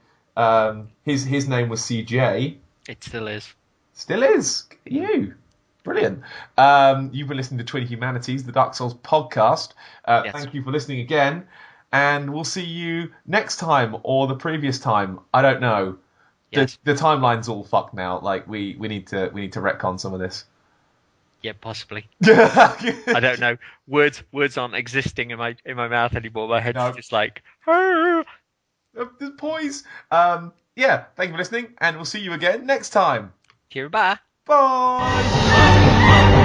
His name was CJ. It still is. Still is. You. Brilliant. You've been listening to Twin Humanities, the Dark Souls podcast. Yes. Thank you for listening again. And we'll see you next time or the previous time. I don't know. Yes. The timeline's all fucked now. Like we need to retcon some of this. Yeah, possibly. I don't know. Words aren't existing in my mouth anymore. My head's just like, there's poise. Thank you for listening, and we'll see you again next time. Cheerio, bye. Bye.